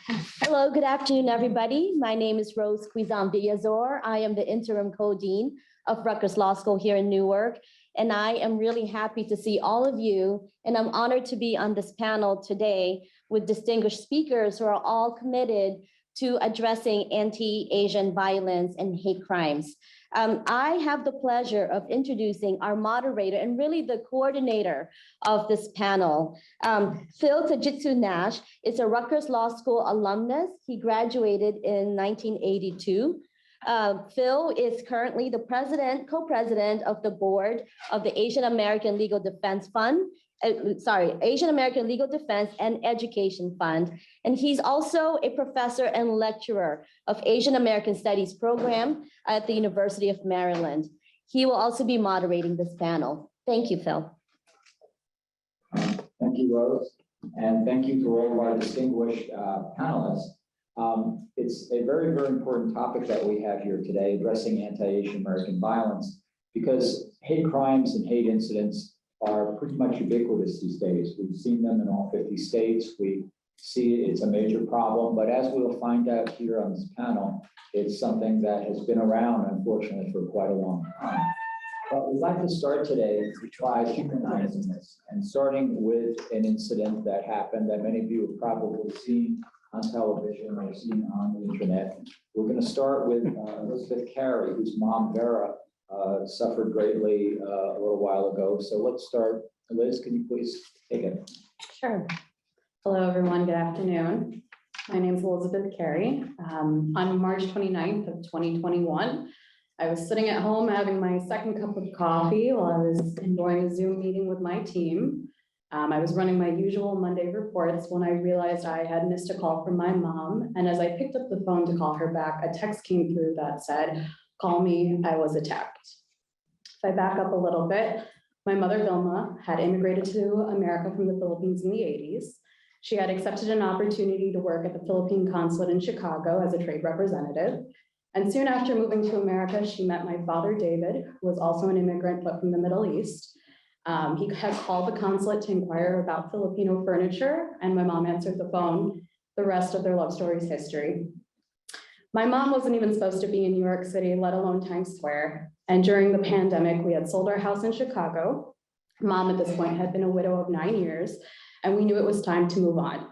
Hello, good afternoon, everybody. My name is Rose Quizam Villazor. I am the interim co-dean of Rutgers Law School here in Newark, and I am really happy to see all of you, and I'm honored to be on this panel today with distinguished speakers who are all committed to addressing anti-Asian violence and hate crimes. I have the pleasure of introducing our moderator and really the coordinator of this panel. Phil Tajitsu Nash is a Rutgers Law School alumnus. He graduated in 1982. Phil is currently the co-president of the board of the Asian American Legal Defense Fund, Asian American Legal Defense and Education Fund. And he's also a professor and lecturer of Asian American Studies program at the University of Maryland. He will also be moderating this panel. Thank you, Phil. Thank you, Rose. And thank you to all of our distinguished panelists. It's a very, very important topic that we have here today, addressing anti-Asian American violence, because hate crimes and hate incidents are pretty much ubiquitous these days. We've seen them in all 50 states. We see it's a major problem, but as we'll find out here on this panel, it's something that has been around, unfortunately, for quite a long time. But we'd like to start today to try humanizing this, and starting with an incident that happened that many of you have probably seen on television or seen on the internet. We're going to start with Elizabeth Carey, whose mom, Vera, suffered greatly a little while ago. So let's start. Liz, can you please take it? Sure. Hello, everyone. Good afternoon. My name is Elizabeth Carey. On March 29th of 2021, I was sitting at home having my second cup of coffee while I was enjoying a Zoom meeting with my team. I was running my usual Monday reports when I realized I had missed a call from my mom. And as I picked up the phone to call her back, a text came through that said, "Call me, I was attacked." If I back up a little bit, my mother, Vilma, had immigrated to America from the Philippines in the 80s. She had accepted an opportunity to work at the Philippine consulate in Chicago as a trade representative. And soon after moving to America, she met my father, David, who was also an immigrant, but from the Middle East. He had called the consulate to inquire about Filipino furniture, and my mom answered the phone. The rest of their love story is history. My mom wasn't even supposed to be in New York City, let alone Times Square. And during the pandemic, we had sold our house in Chicago. Mom at this point had been a widow of 9 years, and we knew it was time to move on.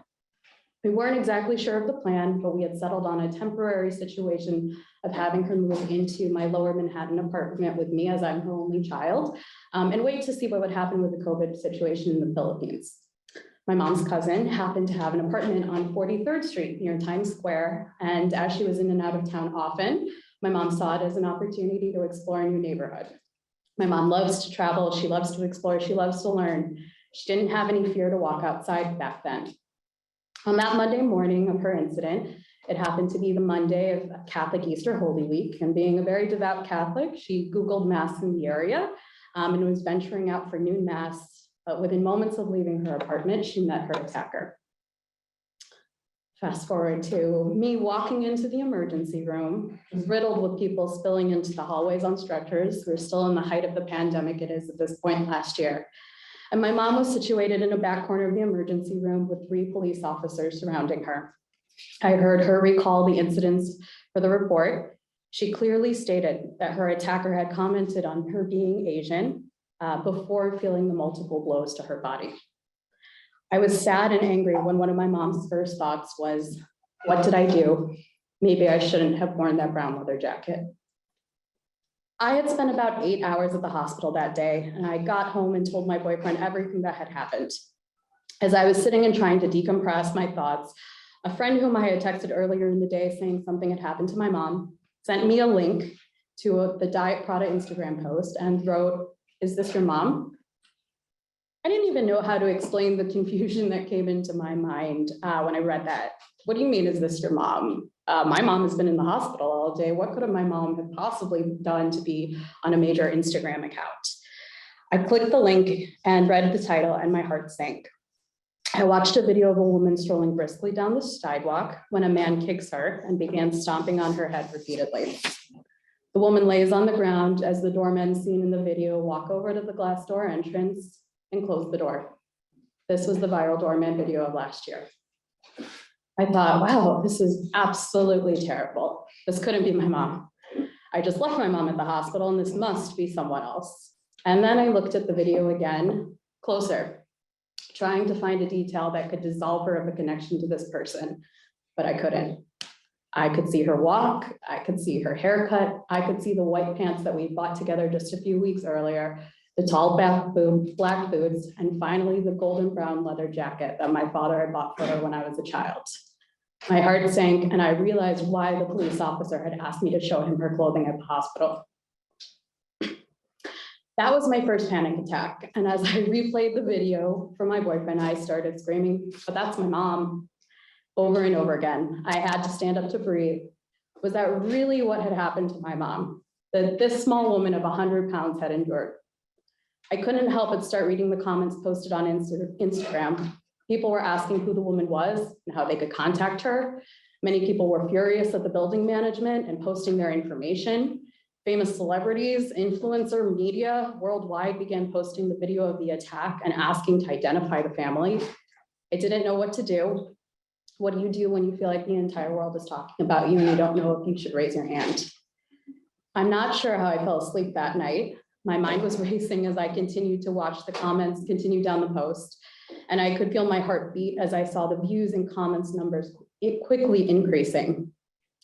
We weren't exactly sure of the plan, but we had settled on a temporary situation of having her move into my lower Manhattan apartment with me as I'm her only child, and wait to see what would happen with the COVID situation in the Philippines. My mom's cousin happened to have an apartment on 43rd Street near Times Square, and as she was in and out of town often, my mom saw it as an opportunity to explore a new neighborhood. My mom loves to travel, she loves to explore, she loves to learn. She didn't have any fear to walk outside back then. On that Monday morning of her incident, it happened to be the Monday of Catholic Easter Holy Week, and being a very devout Catholic, she Googled Mass in the area and was venturing out for noon Mass, but within moments of leaving her apartment, she met her attacker. Fast forward to me walking into the emergency room, riddled with people spilling into the hallways on stretchers. We're still in the height of the pandemic, it is at this point last year. And my mom was situated in a back corner of the emergency room with 3 police officers surrounding her. I heard her recall the incidents for the report. She clearly stated that her attacker had commented on her being Asian before feeling the multiple blows to her body. I was sad and angry when one of my mom's first thoughts was, what did I do? Maybe I shouldn't have worn that brown leather jacket. I had spent about 8 hours at the hospital that day, and I got home and told my boyfriend everything that had happened. As I was sitting and trying to decompress my thoughts, a friend whom I had texted earlier in the day saying something had happened to my mom sent me a link to the Diet Prada Instagram post and wrote, "Is this your mom?" I didn't even know how to explain the confusion that came into my mind when I read that. What do you mean, is this your mom? My mom has been in the hospital all day. What could my mom have possibly done to be on a major Instagram account? I clicked the link and read the title, and my heart sank. I watched a video of a woman strolling briskly down the sidewalk when a man kicks her and began stomping on her head repeatedly. The woman lays on the ground as the doorman seen in the video walk over to the glass door entrance and close the door. This was the viral doorman video of last year. I thought, wow, this is absolutely terrible. This couldn't be my mom. I just left my mom at the hospital and this must be someone else. And then I looked at the video again, closer, trying to find a detail that could dissolve her of a connection to this person, but I couldn't. I could see her walk, I could see her haircut, I could see the white pants that we bought together just a few weeks earlier, the tall black boots, and finally the golden brown leather jacket that my father had bought for her when I was a child. My heart sank and I realized why the police officer had asked me to show him her clothing at the hospital. That was my first panic attack. And as I replayed the video for my boyfriend, I started screaming, but that's my mom, over and over again. I had to stand up to breathe. Was that really what had happened to my mom? That this small woman of 100 pounds had endured? I couldn't help but start reading the comments posted on Instagram. People were asking who the woman was and how they could contact her. Many people were furious at the building management and posting their information. Famous celebrities, influencer, media worldwide began posting the video of the attack and asking to identify the family. I didn't know what to do. What do you do when you feel like the entire world is talking about you and you don't know if you should raise your hand? I'm not sure how I fell asleep that night. My mind was racing as I continued to watch the comments continue down the post, and I could feel my heart beat as I saw the views and comments numbers quickly increasing.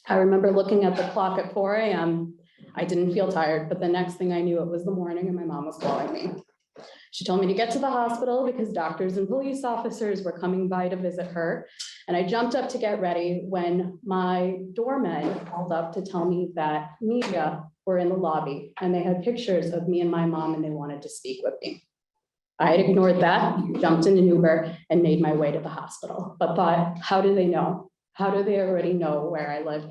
I remember looking at the clock at 4 a.m. I didn't feel tired, but the next thing I knew, it was the morning and my mom was calling me. She told me to get to the hospital because doctors and police officers were coming by to visit her. And I jumped up to get ready when my doorman called up to tell me that media were in the lobby and they had pictures of me and my mom and they wanted to speak with me. I had ignored that, jumped in an Uber and made my way to the hospital, but thought, how do they know? How do they already know where I live?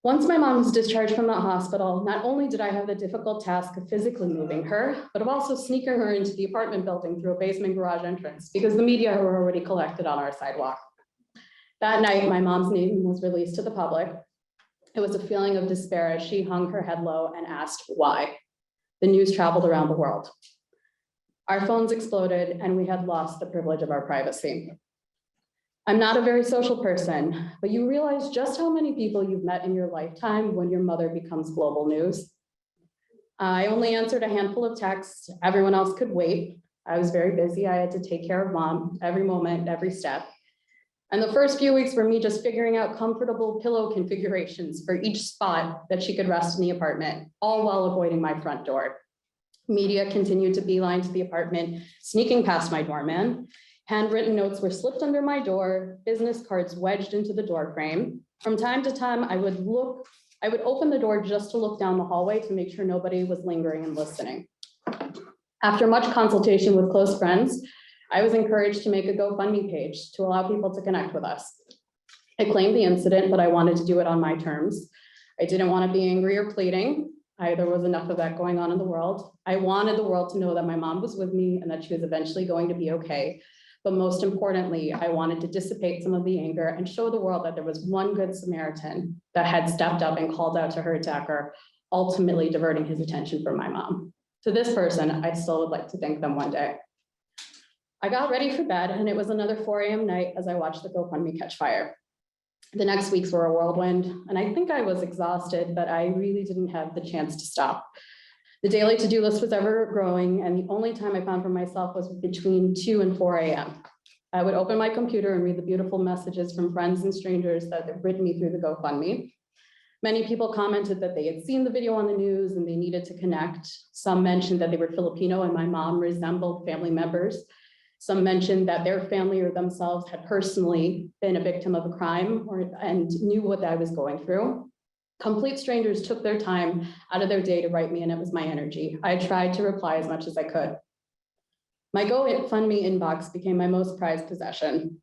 Once my mom was discharged from the hospital, not only did I have the difficult task of physically moving her, but of also sneaking her into the apartment building through a basement garage entrance because the media were already collected on our sidewalk. That night, my mom's name was released to the public. It was a feeling of despair as she hung her head low and asked why. The news traveled around the world. Our phones exploded and we had lost the privilege of our privacy. I'm not a very social person, but you realize just how many people you've met in your lifetime when your mother becomes global news. I only answered a handful of texts. Everyone else could wait. I was very busy. I had to take care of mom every moment, every step. And the first few weeks were me just figuring out comfortable pillow configurations for each spot that she could rest in the apartment, all while avoiding my front door. Media continued to beeline to the apartment, sneaking past my doorman. Handwritten notes were slipped under my door, business cards wedged into the door frame. From time to time, I would open the door just to look down the hallway to make sure nobody was lingering and listening. After much consultation with close friends, I was encouraged to make a GoFundMe page to allow people to connect with us. I claimed the incident, but I wanted to do it on my terms. I didn't want to be angry or pleading. There was enough of that going on in the world. I wanted the world to know that my mom was with me and that she was eventually going to be okay. But most importantly, I wanted to dissipate some of the anger and show the world that there was one good Samaritan that had stepped up and called out to her attacker, ultimately diverting his attention from my mom. To this person, I still would like to thank them one day. I got ready for bed and it was another 4 a.m. night as I watched the GoFundMe catch fire. The next weeks were a whirlwind and I think I was exhausted, but I really didn't have the chance to stop. The daily to-do list was ever growing and the only time I found for myself was between 2 and 4 a.m. I would open my computer and read the beautiful messages from friends and strangers that had written me through the GoFundMe. Many people commented that they had seen the video on the news and they needed to connect. Some mentioned that they were Filipino and my mom resembled family members. Some mentioned that their family or themselves had personally been a victim of a crime and knew what I was going through. Complete strangers took their time out of their day to write me and it was my energy. I tried to reply as much as I could. My GoFundMe inbox became my most prized possession.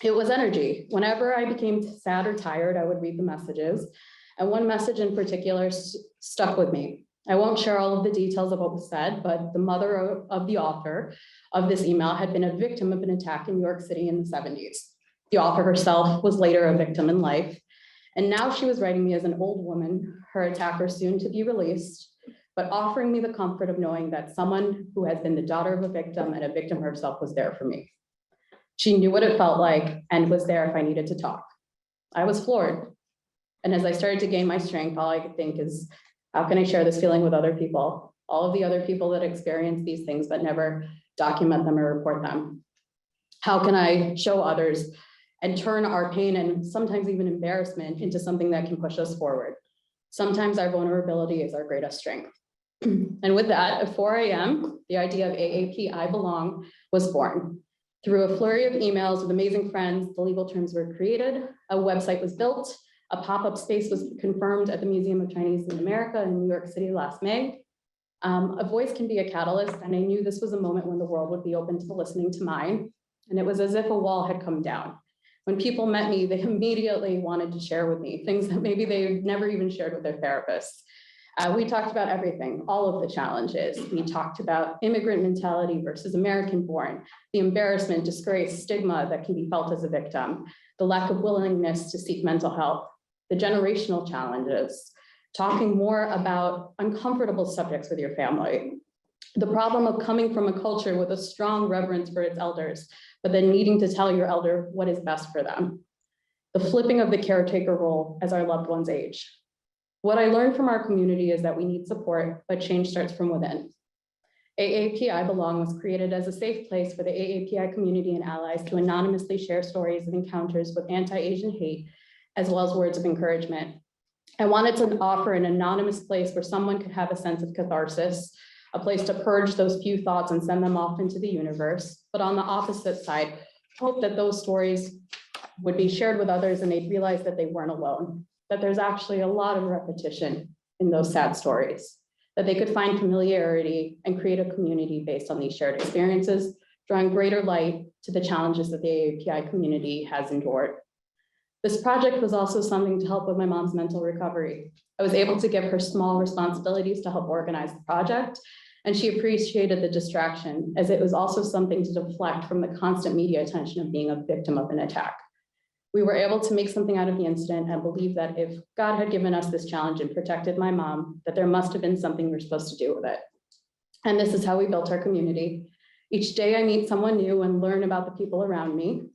It was energy. Whenever I became sad or tired, I would read the messages. And one message in particular stuck with me. I won't share all of the details of what was said, but the mother of the author of this email had been a victim of an attack in New York City in the 70s. The author herself was later a victim in life. And now she was writing me as an old woman, her attacker soon to be released, but offering me the comfort of knowing that someone who has been the daughter of a victim and a victim herself was there for me. She knew what it felt like and was there if I needed to talk. I was floored. And as I started to gain my strength, all I could think is, how can I share this feeling with other people? All of the other people that experience these things but never document them or report them. How can I show others and turn our pain and sometimes even embarrassment into something that can push us forward? Sometimes our vulnerability is our greatest strength. And with that, at 4 a.m., the idea of AAP I Belong was born. Through a flurry of emails with amazing friends, the legal terms were created, a website was built, a pop-up space was confirmed at the Museum of Chinese in America in New York City last May. A voice can be a catalyst, and I knew this was a moment when the world would be open to listening to mine. And it was as if a wall had come down. When people met me, they immediately wanted to share with me things that maybe they never even shared with their therapists. We talked about everything, all of the challenges. We talked about immigrant mentality versus American born, the embarrassment, disgrace, stigma that can be felt as a victim, the lack of willingness to seek mental health, the generational challenges, talking more about uncomfortable subjects with your family, the problem of coming from a culture with a strong reverence for its elders, but then needing to tell your elder what is best for them, the flipping of the caretaker role as our loved ones age. What I learned from our community is that we need support, but change starts from within. AAP I Belong was created as a safe place for the AAPI community and allies to anonymously share stories of encounters with anti-Asian hate, as well as words of encouragement. I wanted to offer an anonymous place where someone could have a sense of catharsis, a place to purge those few thoughts and send them off into the universe. But on the opposite side, hope that those stories would be shared with others and they'd realize that they weren't alone, that there's actually a lot of repetition in those sad stories, that they could find familiarity and create a community based on these shared experiences, drawing greater light to the challenges that the AAPI community has endured. This project was also something to help with my mom's mental recovery. I was able to give her small responsibilities to help organize the project, and she appreciated the distraction, as it was also something to deflect from the constant media attention of being a victim of an attack. We were able to make something out of the incident and believe that if God had given us this challenge and protected my mom, that there must have been something we're supposed to do with it. And this is how we built our community. Each day I meet someone new and learn about the people around me.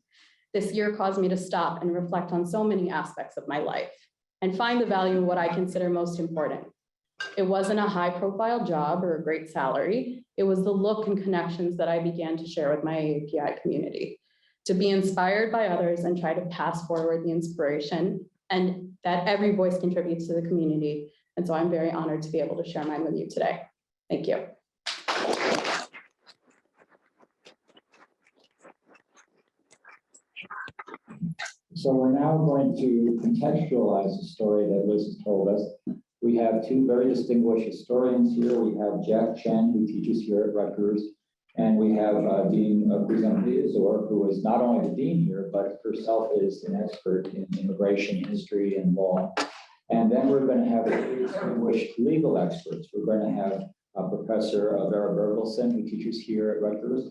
This year caused me to stop and reflect on so many aspects of my life and find the value in what I consider most important. It wasn't a high-profile job or a great salary. It was the look and connections that I began to share with my AAPI community, to be inspired by others and try to pass forward the inspiration, and that every voice contributes to the community. And so I'm very honored to be able to share mine with you today. Thank you. So we're now going to contextualize the story that Liz has told us. We have two very distinguished historians here. We have Jack Chen, who teaches here at Rutgers, and we have Dean Guizan Diazor, who is not only the dean here, but herself is an expert in immigration history and law. And then we're going to have three distinguished legal experts. We're going to have Professor Vera Bergelsen, who teaches here at Rutgers.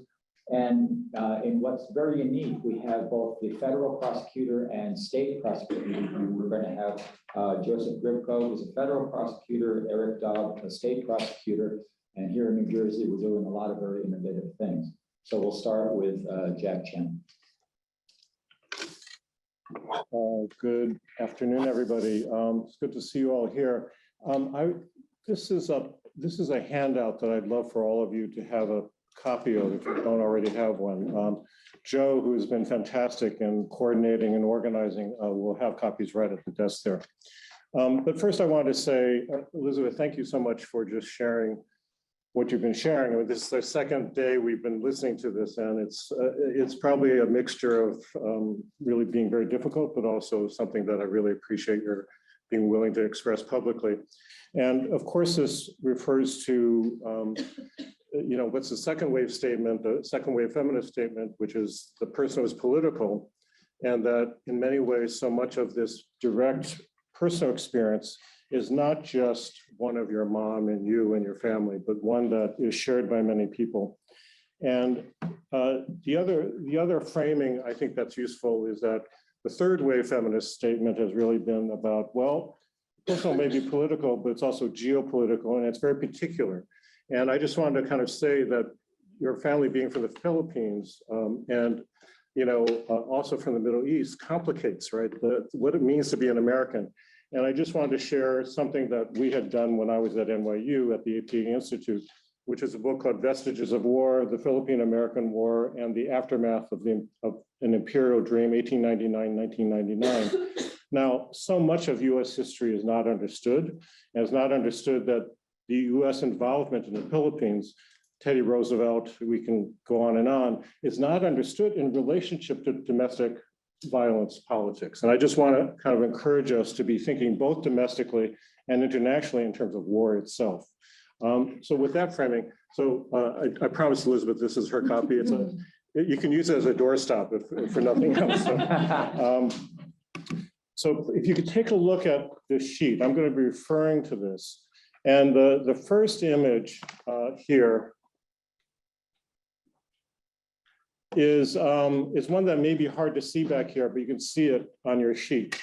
And in what's very unique, we have both the federal prosecutor and state prosecutor. We're going to have Joseph Gribko, who's a federal prosecutor, Eric Dobb, a state prosecutor. And here in New Jersey, we're doing a lot of very innovative things. So we'll start with Jack Chen. Good afternoon, everybody. It's good to see you all here. This is a handout that I'd love for all of you to have a copy of if you don't already have one. Joe, who's been fantastic in coordinating and organizing, will have copies right at the desk there. But first I wanted to say, Elizabeth, thank you so much for just sharing what you've been sharing. I mean, this is the second day we've been listening to this, and it's probably a mixture of really being very difficult, but also something that I really appreciate your being willing to express publicly. And of course, this refers to what's the second wave statement, the second wave feminist statement, which is the person was political, and that in many ways, so much of this direct personal experience is not just one of your mom and you and your family, but one that is shared by many people. And the other framing I think that's useful is that the third wave feminist statement has really been about, well, personal may be political, but it's also geopolitical, and it's very particular. And I just wanted to kind of say that your family being from the Philippines, and also from the Middle East, complicates, right, what it means to be an American. And I just wanted to share something that we had done when I was at NYU at the APA Institute, which is a book called Vestiges of War, the Philippine-American War and the Aftermath of an Imperial Dream, 1899-1999. Now, so much of US history is not understood, and it's not understood that the US involvement in the Philippines, Teddy Roosevelt, we can go on, is not understood in relationship to domestic violence politics. And I just want to kind of encourage us to be thinking both domestically and internationally in terms of war itself. So with that framing, I promised Elizabeth this is her copy. You can use it as a doorstop if for nothing else. So if you could take a look at this sheet, I'm going to be referring to this. And the first image here is one that may be hard to see back here, but you can see it on your sheet.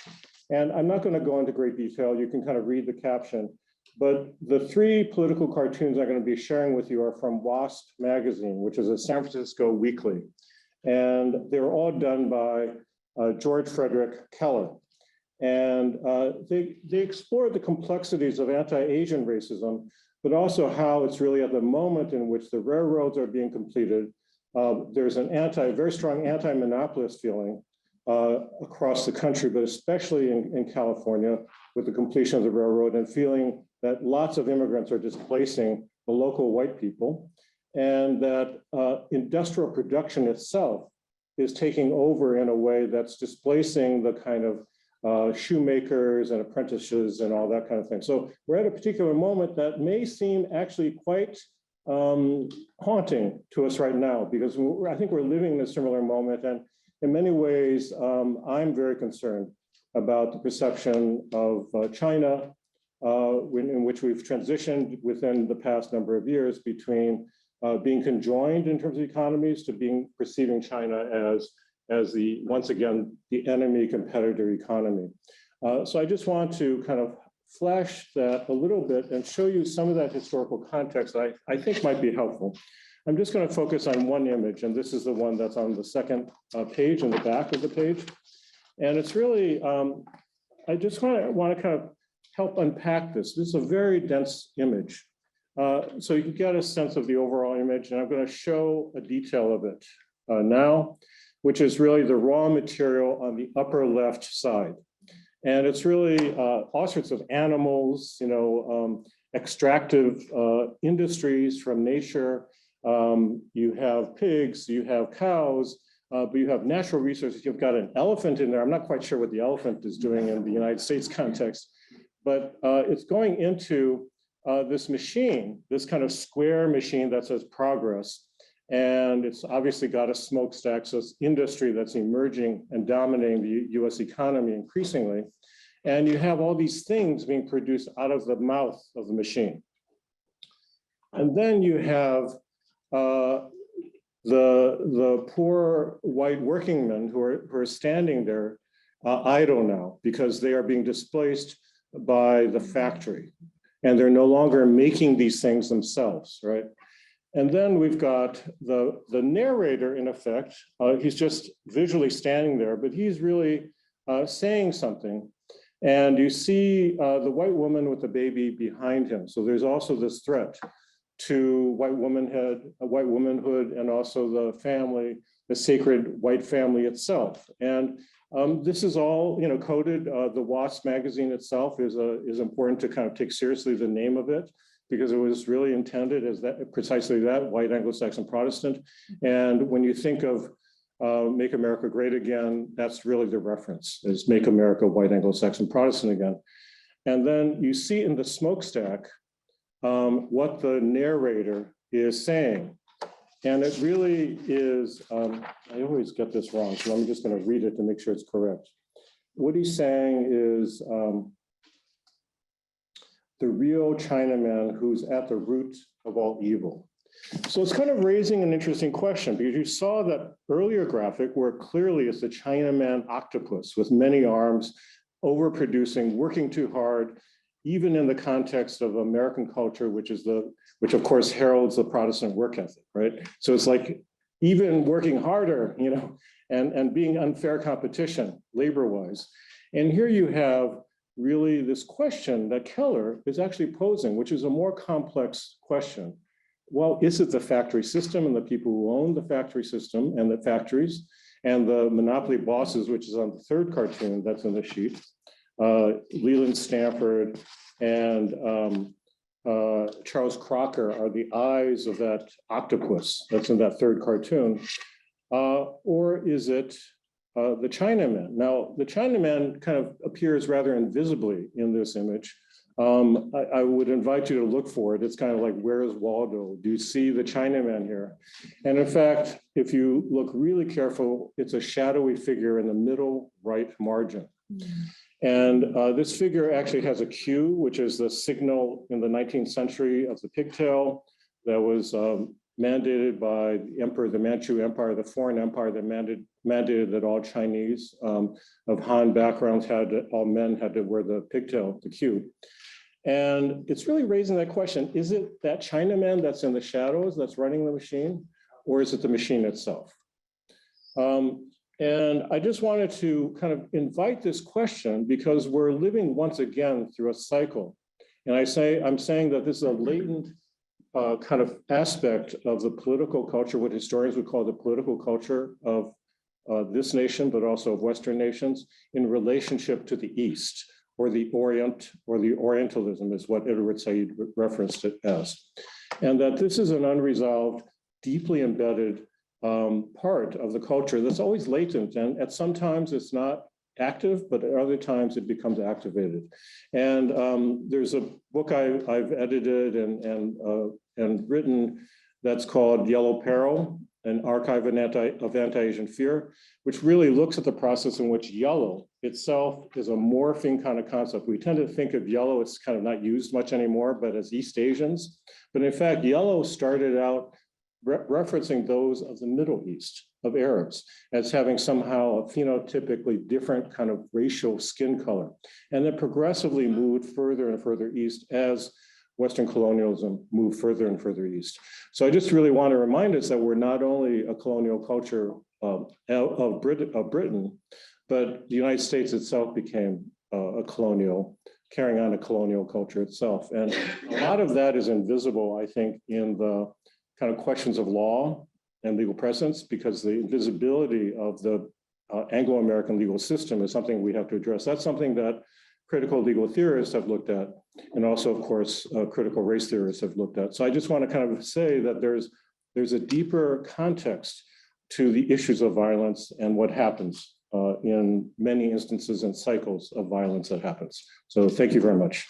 And I'm not going to go into great detail. You can kind of read the caption. But the three political cartoons I'm going to be sharing with you are from WASP magazine, which is a San Francisco weekly. And they were all done by George Frederick Keller. And they explored the complexities of anti-Asian racism, but also how it's really at the moment in which the railroads are being completed. There's a very strong anti-monopolist feeling across the country, but especially in California with the completion of the railroad, and feeling that lots of immigrants are displacing the local white people, and that industrial production itself is taking over in a way that's displacing the kind of shoemakers and apprentices and all that kind of thing. So we're at a particular moment that may seem actually quite haunting to us right now, because I think we're living in a similar moment. And in many ways, I'm very concerned about the perception of China, in which we've transitioned within the past number of years between being conjoined in terms of economies to perceiving China as the, once again, the enemy competitor economy. So I just want to kind of flash that a little bit and show you some of that historical context that I think might be helpful. I'm just going to focus on one image, and this is the one that's on the second page in the back of the page. And it's really, I just want to kind of help unpack this. This is a very dense image. So you can get a sense of the overall image, and I'm going to show a detail of it now, which is really the raw material on the upper left side. And it's really all sorts of animals, extractive industries from nature. You have pigs, you have cows, but you have natural resources. You've got an elephant in there. I'm not quite sure what the elephant is doing in the United States context, but it's going into this machine, this kind of square machine that says progress. And it's obviously got a smokestack, so it's industry that's emerging and dominating the US economy increasingly. And you have all these things being produced out of the mouth of the machine. And then you have the poor white working men who are standing there idle now because they are being displaced by the factory. And they're no longer making these things themselves, right? And then we've got the narrator, in effect. He's just visually standing there, but he's really saying something. And you see the white woman with the baby behind him. So there's also this threat to white womanhood, and also the family, the sacred white family itself. And this is all coded. The WASP magazine itself is important to kind of take seriously the name of it, because it was really intended as that, precisely that, white Anglo-Saxon Protestant. And when you think of Make America Great Again, that's really the reference, is Make America White Anglo-Saxon Protestant Again. And then you see in the smokestack what the narrator is saying. And it really is, I always get this wrong, so I'm just going to read it to make sure it's correct. What he's saying is, the real Chinaman who's at the root of all evil. So it's kind of raising an interesting question, because you saw that earlier graphic where clearly it's the Chinaman octopus with many arms, overproducing, working too hard, even in the context of American culture, which of course heralds the Protestant work ethic, right? So it's like even working harder, and being unfair competition labor-wise. And here you have really this question that Keller is actually posing, which is a more complex question. Well, is it the factory system and the people who own the factory system and the factories and the monopoly bosses, which is on the third cartoon that's in the sheet, Leland Stanford and Charles Crocker are the eyes of that octopus that's in that third cartoon, or is it the Chinaman? Now, the Chinaman kind of appears rather invisibly in this image. I would invite you to look for it. It's kind of like, where is Waldo? Do you see the Chinaman here? And in fact, if you look really careful, it's a shadowy figure in the middle right margin. And this figure actually has a Q, which is the signal in the 19th century of the pigtail that was mandated by the emperor, the Manchu Empire, the foreign empire that mandated that all Chinese of Han backgrounds all men had to wear the pigtail, the Q. And it's really raising that question, is it that Chinaman that's in the shadows that's running the machine, or is it the machine itself? And I just wanted to kind of invite this question because we're living once again through a cycle. And I'm saying that this is a latent kind of aspect of the political culture, what historians would call the political culture of this nation, but also of Western nations in relationship to the East, or the Orient, or the Orientalism is what Edward Said referenced it as. And that this is an unresolved, deeply embedded part of the culture that's always latent, and at sometimes it's not active, but at other times it becomes activated. And there's a book I've edited and written that's called Yellow Peril, an archive of anti-Asian fear, which really looks at the process in which yellow itself is a morphing kind of concept. We tend to think of yellow, it's kind of not used much anymore, but as East Asians. But in fact, yellow started out referencing those of the Middle East, of Arabs, as having somehow a phenotypically different kind of racial skin color. And then progressively moved further and further east as Western colonialism moved further and further east. So I just really want to remind us that we're not only a colonial culture of Britain, but the United States itself became a colonial, carrying on a colonial culture itself. And a lot of that is invisible, I think, in the kind of questions of law and legal presence, because the invisibility of the Anglo-American legal system is something we have to address. That's something that critical legal theorists have looked at, and also, of course, critical race theorists have looked at. So I just want to kind of say that there's a deeper context to the issues of violence and what happens in many instances and cycles of violence that happens. So thank you very much.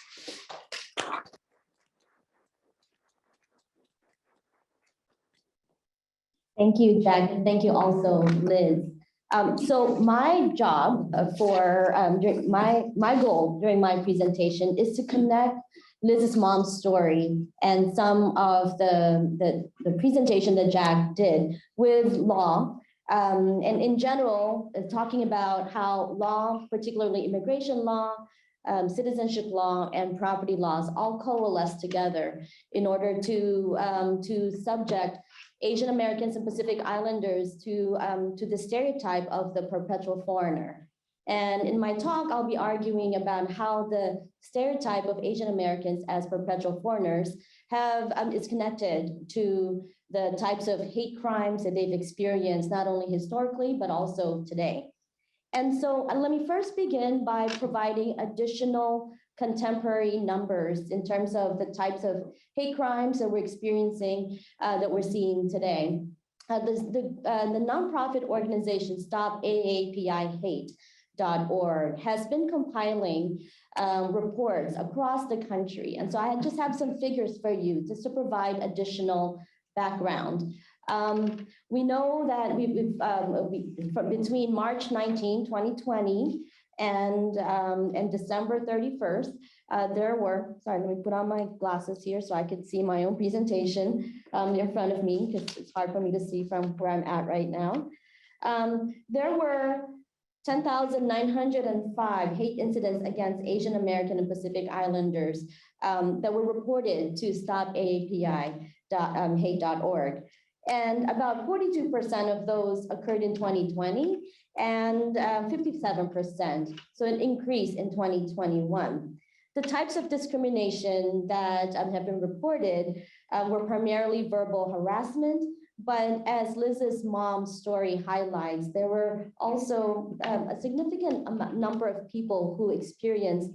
Thank you, Jack, and thank you also, Liz. So my job my goal during my presentation is to connect Liz's mom's story and some of the presentation that Jack did with law. And in general, talking about how law, particularly immigration law, citizenship law, and property laws all coalesce together in order to subject Asian Americans and Pacific Islanders to the stereotype of the perpetual foreigner. And in my talk, I'll be arguing about how the stereotype of Asian Americans as perpetual foreigners is connected to the types of hate crimes that they've experienced, not only historically, but also today. And so let me first begin by providing additional contemporary numbers in terms of the types of hate crimes that we're experiencing, that we're seeing today. The nonprofit organization StopAAPIHate.org has been compiling reports across the country. And so I just have some figures for you just to provide additional background. We know that between March 19, 2020 and December 31st, there were, sorry, let me put on my glasses here so I could see my own presentation in front of me, because it's hard for me to see from where I'm at right now. There were 10,905 hate incidents against Asian American and Pacific Islanders that were reported to StopAAPI.hate.org. And about 42% of those occurred in 2020 and 57%, so an increase in 2021. The types of discrimination that have been reported were primarily verbal harassment, but as Liz's mom's story highlights, there were also a significant number of people who experienced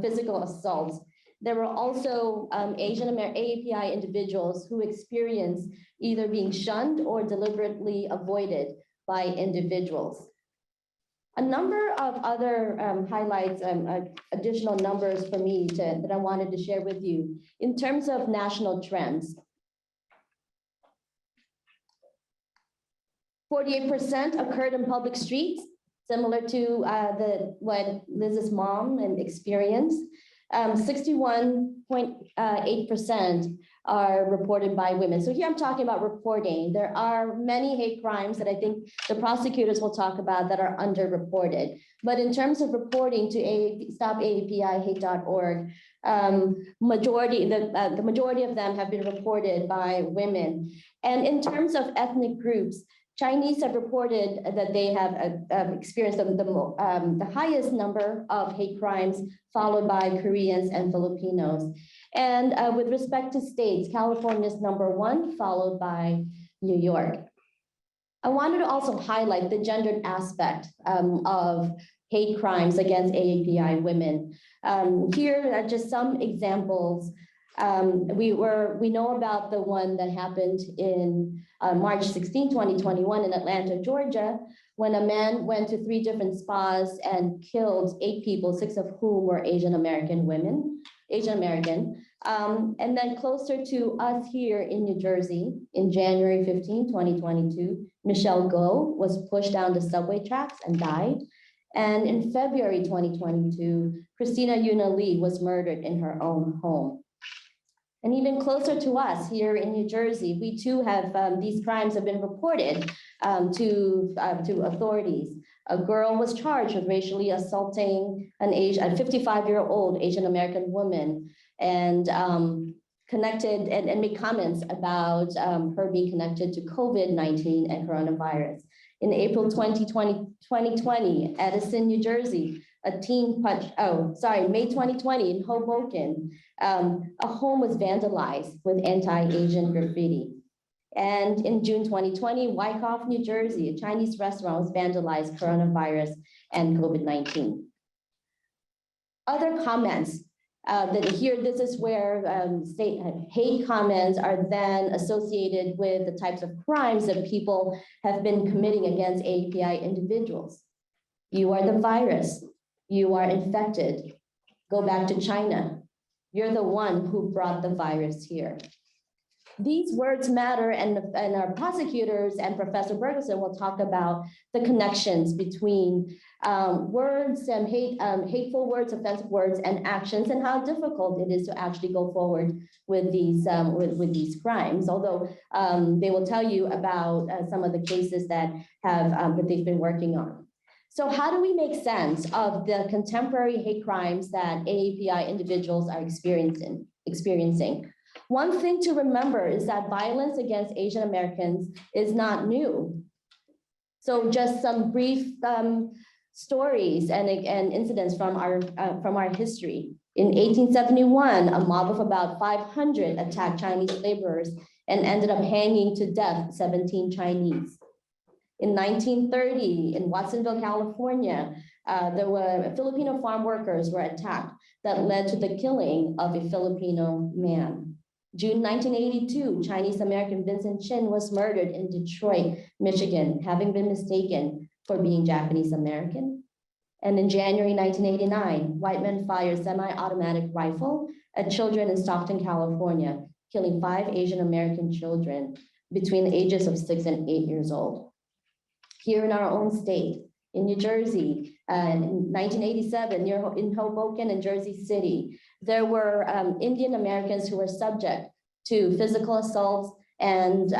physical assaults. There were also Asian American AAPI individuals who experienced either being shunned or deliberately avoided by individuals. A number of other highlights, additional numbers for me that I wanted to share with you in terms of national trends. 48% occurred in public streets, similar to what Liz's mom experienced. 61.8% are reported by women. So here I'm talking about reporting. There are many hate crimes that I think the prosecutors will talk about that are underreported. But in terms of reporting to StopAAPIHate.org, the majority of them have been reported by women. And in terms of ethnic groups, Chinese have reported that they have experienced the highest number of hate crimes, followed by Koreans and Filipinos. And with respect to states, California is #1, followed by New York. I wanted to also highlight the gendered aspect of hate crimes against AAPI women. Here are just some examples. We know about the one that happened in March 16, 2021 in Atlanta, Georgia, when a man went to 3 different spas and killed 8 people, 6 of whom were Asian American women, and then closer to us here in New Jersey, in January 15, 2022, Michelle Go was pushed down the subway tracks and died. And in February 2022, Christina Yuna Lee was murdered in her own home. And even closer to us here in New Jersey, we too have, these crimes have been reported to authorities. A girl was charged with racially assaulting a 55-year-old Asian American woman and connected and made comments about her being connected to COVID-19 and coronavirus. In April 2020, Edison, New Jersey, May 2020 in Hoboken, a home was vandalized with anti-Asian graffiti. And in June 2020, Wyckoff, New Jersey, a Chinese restaurant was vandalized, coronavirus and COVID-19. Other comments that here, this is where hate comments are then associated with the types of crimes that people have been committing against AAPI individuals. You are the virus. You are infected. Go back to China. You're the one who brought the virus here. These words matter, and our prosecutors and Professor Bergeson will talk about the connections between words and hateful words, offensive words, and actions, and how difficult it is to actually go forward with these crimes. Although they will tell you about some of the cases that they've been working on. So how do we make sense of the contemporary hate crimes that AAPI individuals are experiencing? One thing to remember is that violence against Asian Americans is not new. So just some brief stories and incidents from our history. In 1871, a mob of about 500 attacked Chinese laborers and ended up hanging to death 17 Chinese. In 1930, in Watsonville, California, there were Filipino farm workers were attacked that led to the killing of a Filipino man. June 1982, Chinese American Vincent Chin was murdered in Detroit, Michigan, having been mistaken for being Japanese American. And in January 1989, white men fired semi-automatic rifle at children in Stockton, California, killing 5 Asian American children between the ages of 6 and 8 years old. Here in our own state, in New Jersey, in 1987, in Hoboken and Jersey City, there were Indian Americans who were subject to physical assaults and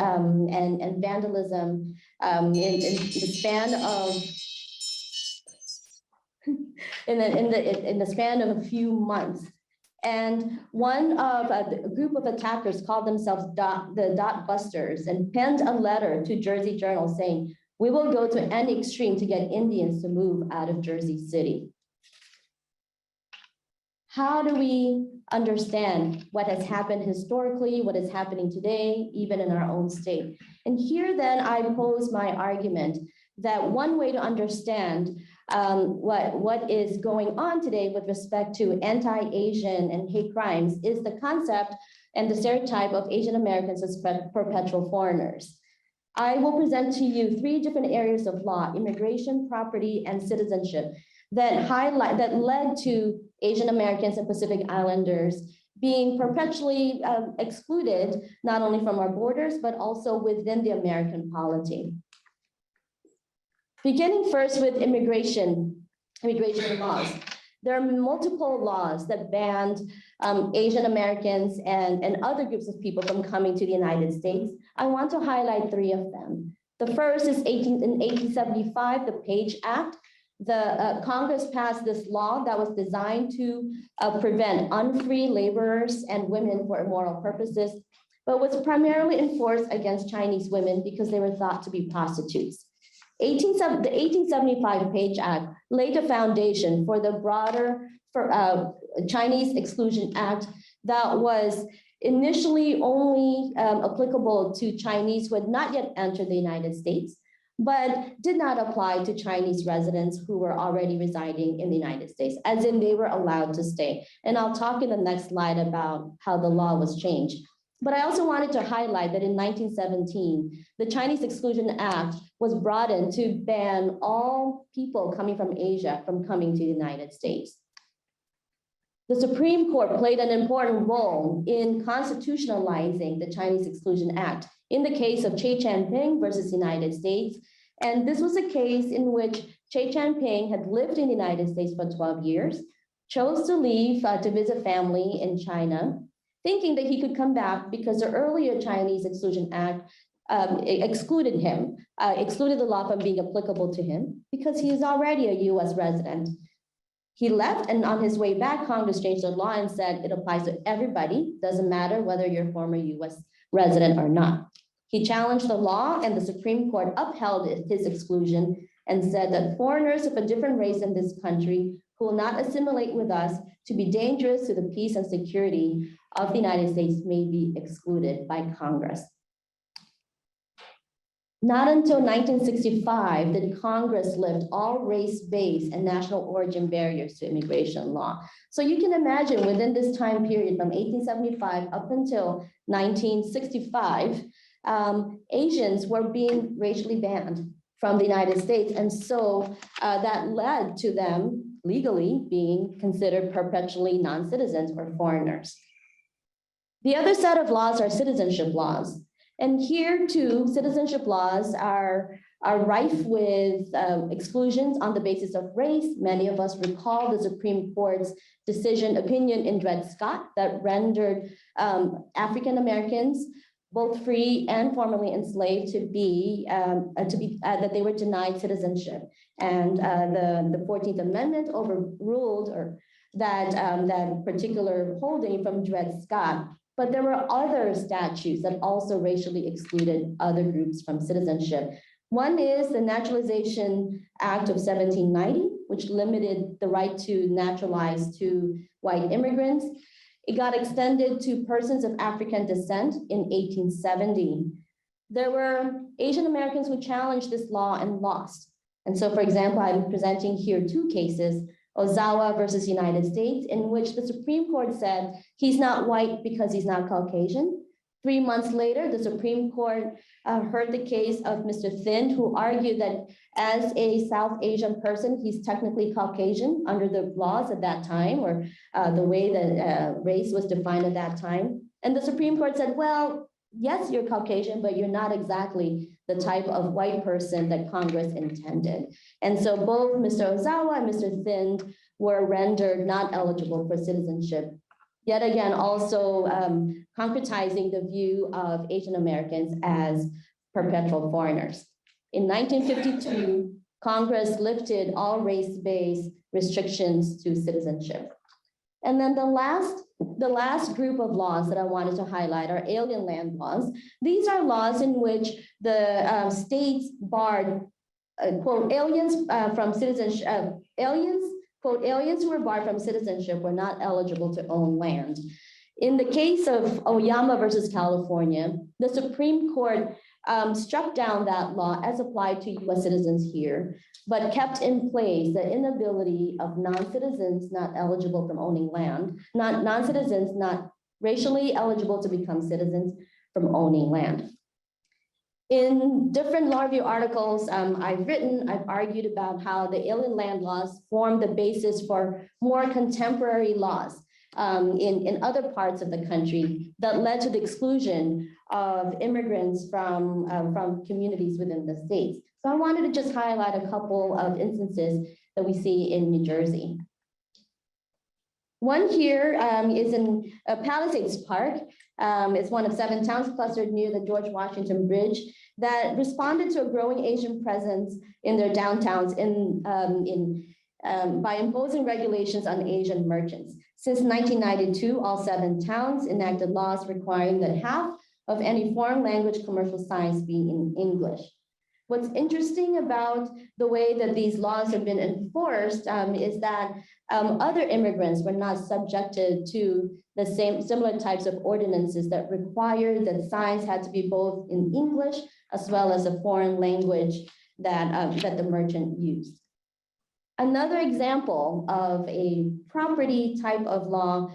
vandalism in the span of a few months. And one of a group of attackers called themselves the Dot Busters and penned a letter to Jersey Journal saying, "We will go to any extreme to get Indians to move out of Jersey City." How do we understand what has happened historically, what is happening today, even in our own state? And here then I pose my argument that one way to understand what is going on today with respect to anti-Asian and hate crimes is the concept and the stereotype of Asian Americans as perpetual foreigners. I will present to you 3 different areas of law: immigration, property, and citizenship, that led to Asian Americans and Pacific Islanders being perpetually excluded, not only from our borders, but also within the American polity. Beginning first with immigration laws. There are multiple laws that banned Asian Americans and other groups of people from coming to the United States. I want to highlight 3 of them. The first is in 1875, the Page Act. The Congress passed this law that was designed to prevent unfree laborers and women for immoral purposes, but was primarily enforced against Chinese women because they were thought to be prostitutes. The 1875 Page Act laid a foundation for the broader Chinese Exclusion Act that was initially only applicable to Chinese who had not yet entered the United States, but did not apply to Chinese residents who were already residing in the United States, as in they were allowed to stay. And I'll talk in the next slide about how the law was changed. But I also wanted to highlight that in 1917, the Chinese Exclusion Act was broadened to ban all people coming from Asia from coming to the United States. The Supreme Court played an important role in constitutionalizing the Chinese Exclusion Act in the case of Che Chien-ping versus United States. And this was a case in which Che Chien-ping had lived in the United States for 12 years, chose to leave to visit family in China, thinking that he could come back because the earlier Chinese Exclusion Act excluded the law from being applicable to him because he is already a US resident. He left, and on his way back, Congress changed the law and said it applies to everybody, doesn't matter whether you're a former US resident or not. He challenged the law, and the Supreme Court upheld his exclusion and said that foreigners of a different race in this country who will not assimilate with us to be dangerous to the peace and security of the United States may be excluded by Congress. Not until 1965 did Congress lift all race-based and national origin barriers to immigration law. So you can imagine within this time period from 1875 up until 1965, Asians were being racially banned from the United States. And so that led to them legally being considered perpetually non-citizens or foreigners. The other set of laws are citizenship laws. And here too, citizenship laws are rife with exclusions on the basis of race. Many of us recall the Supreme Court's opinion in Dred Scott that rendered African Americans, both free and formerly enslaved, that they were denied citizenship. And the 14th Amendment overruled that particular holding from Dred Scott. But there were other statutes that also racially excluded other groups from citizenship. One is the Naturalization Act of 1790, which limited the right to naturalize to white immigrants. It got extended to persons of African descent in 1870. There were Asian Americans who challenged this law and lost. And so, for example, I'm presenting here 2 cases, Ozawa versus United States, in which the Supreme Court said he's not white because he's not Caucasian. 3 months later, the Supreme Court heard the case of Mr. Thind, who argued that as a South Asian person, he's technically Caucasian under the laws at that time, or the way that race was defined at that time. And the Supreme Court said, well, yes, you're Caucasian, but you're not exactly the type of white person that Congress intended. And so both Mr. Ozawa and Mr. Thind were rendered not eligible for citizenship. Yet again, also concretizing the view of Asian Americans as perpetual foreigners. In 1952, Congress lifted all race-based restrictions to citizenship. And then the last group of laws that I wanted to highlight are alien land laws. These are laws in which the states barred, quote, aliens from citizenship, quote, aliens who were barred from citizenship were not eligible to own land. In the case of Oyama versus California, the Supreme Court struck down that law as applied to US citizens here, but kept in place the inability of non-citizens not eligible from owning land, non-citizens not racially eligible to become citizens from owning land. In different law review articles I've argued about how the alien land laws form the basis for more contemporary laws in other parts of the country that led to the exclusion of immigrants from communities within the states. So I wanted to just highlight a couple of instances that we see in New Jersey. One here is in Palisades Park. It's one of 7 towns clustered near the George Washington Bridge that responded to a growing Asian presence in their downtowns by imposing regulations on Asian merchants. Since 1992, all 7 towns enacted laws requiring that half of any foreign language commercial signs be in English. What's interesting about the way that these laws have been enforced is that other immigrants were not subjected to the similar types of ordinances that required that signs had to be both in English as well as a foreign language that the merchant used. Another example of a property type of law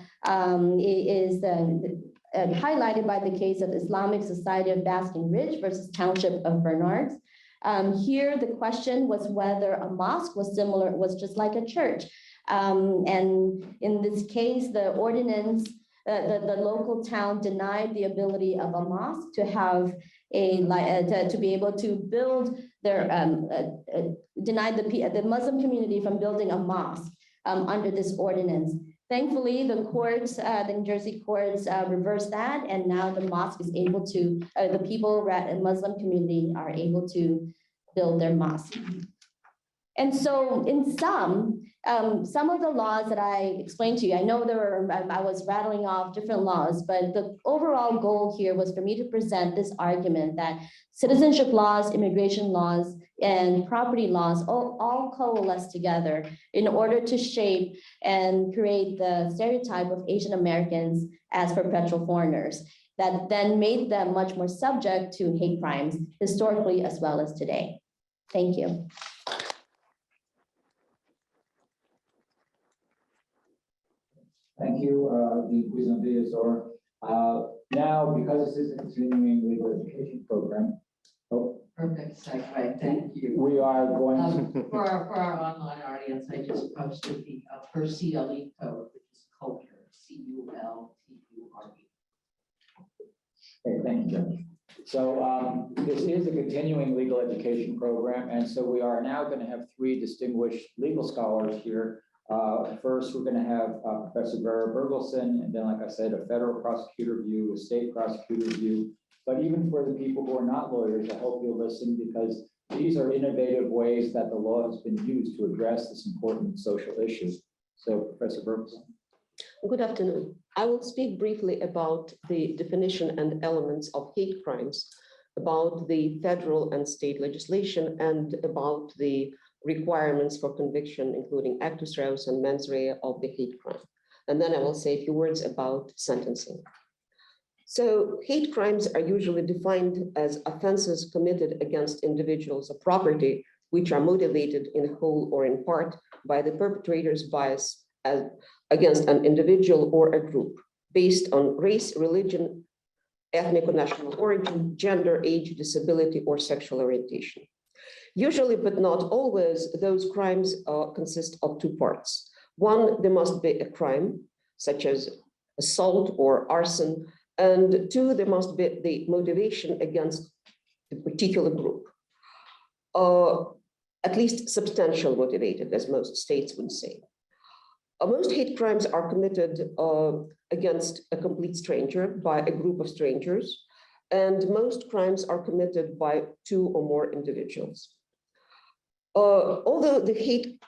is highlighted by the case of Islamic Society of Basking Ridge versus Township of Bernards. Here, the question was whether a mosque was just like a church. And in this case, the ordinance, the local town denied the ability of a mosque to have to be able to build their, denied the Muslim community from building a mosque under this ordinance. Thankfully, the courts, the New Jersey courts reversed that, and now the mosque is able to, the people in Muslim community are able to build their mosque. And so in some of the laws that I explained to you, I know I was rattling off different laws, but the overall goal here was for me to present this argument that citizenship laws, immigration laws, and property laws all coalesce together in order to shape and create the stereotype of Asian Americans as perpetual foreigners that then made them much more subject to hate crimes historically as well as today. Thank you. Thank you, Dean Cuisinart-Villazor. Now, because this is a continuing legal education program, Perfect segue, thank you. we are going to. For our online audience, I just posted the first CLE code, which is culture, C-U-L-T-U-R-E. Okay, thank you, Jim. So this is a continuing legal education program, and so we are now going to have 3 distinguished legal scholars here. First, we're going to have Professor Vera Bergelsen, and then, like I said, a federal prosecutor view, a state prosecutor view. But even for the people who are not lawyers, I hope you'll listen, because these are innovative ways that the law has been used to address this important social issue. So, Professor Bergelsen. Good afternoon. I will speak briefly about the definition and elements of hate crimes, about the federal and state legislation, and about the requirements for conviction, including actus reus and mens rea of the hate crime. And then I will say a few words about sentencing. So hate crimes are usually defined as offenses committed against individuals or property, which are motivated in whole or in part by the perpetrator's bias against an individual or a group based on race, religion, ethnic or national origin, gender, age, disability, or sexual orientation. Usually, but not always, those crimes consist of 2 parts. One, there must be a crime, such as assault or arson, and 2, there must be the motivation against the particular group, at least substantial motivated, as most states would say. Most hate crimes are committed against a complete stranger by a group of strangers, and most crimes are committed by 2 or more individuals. Although the hate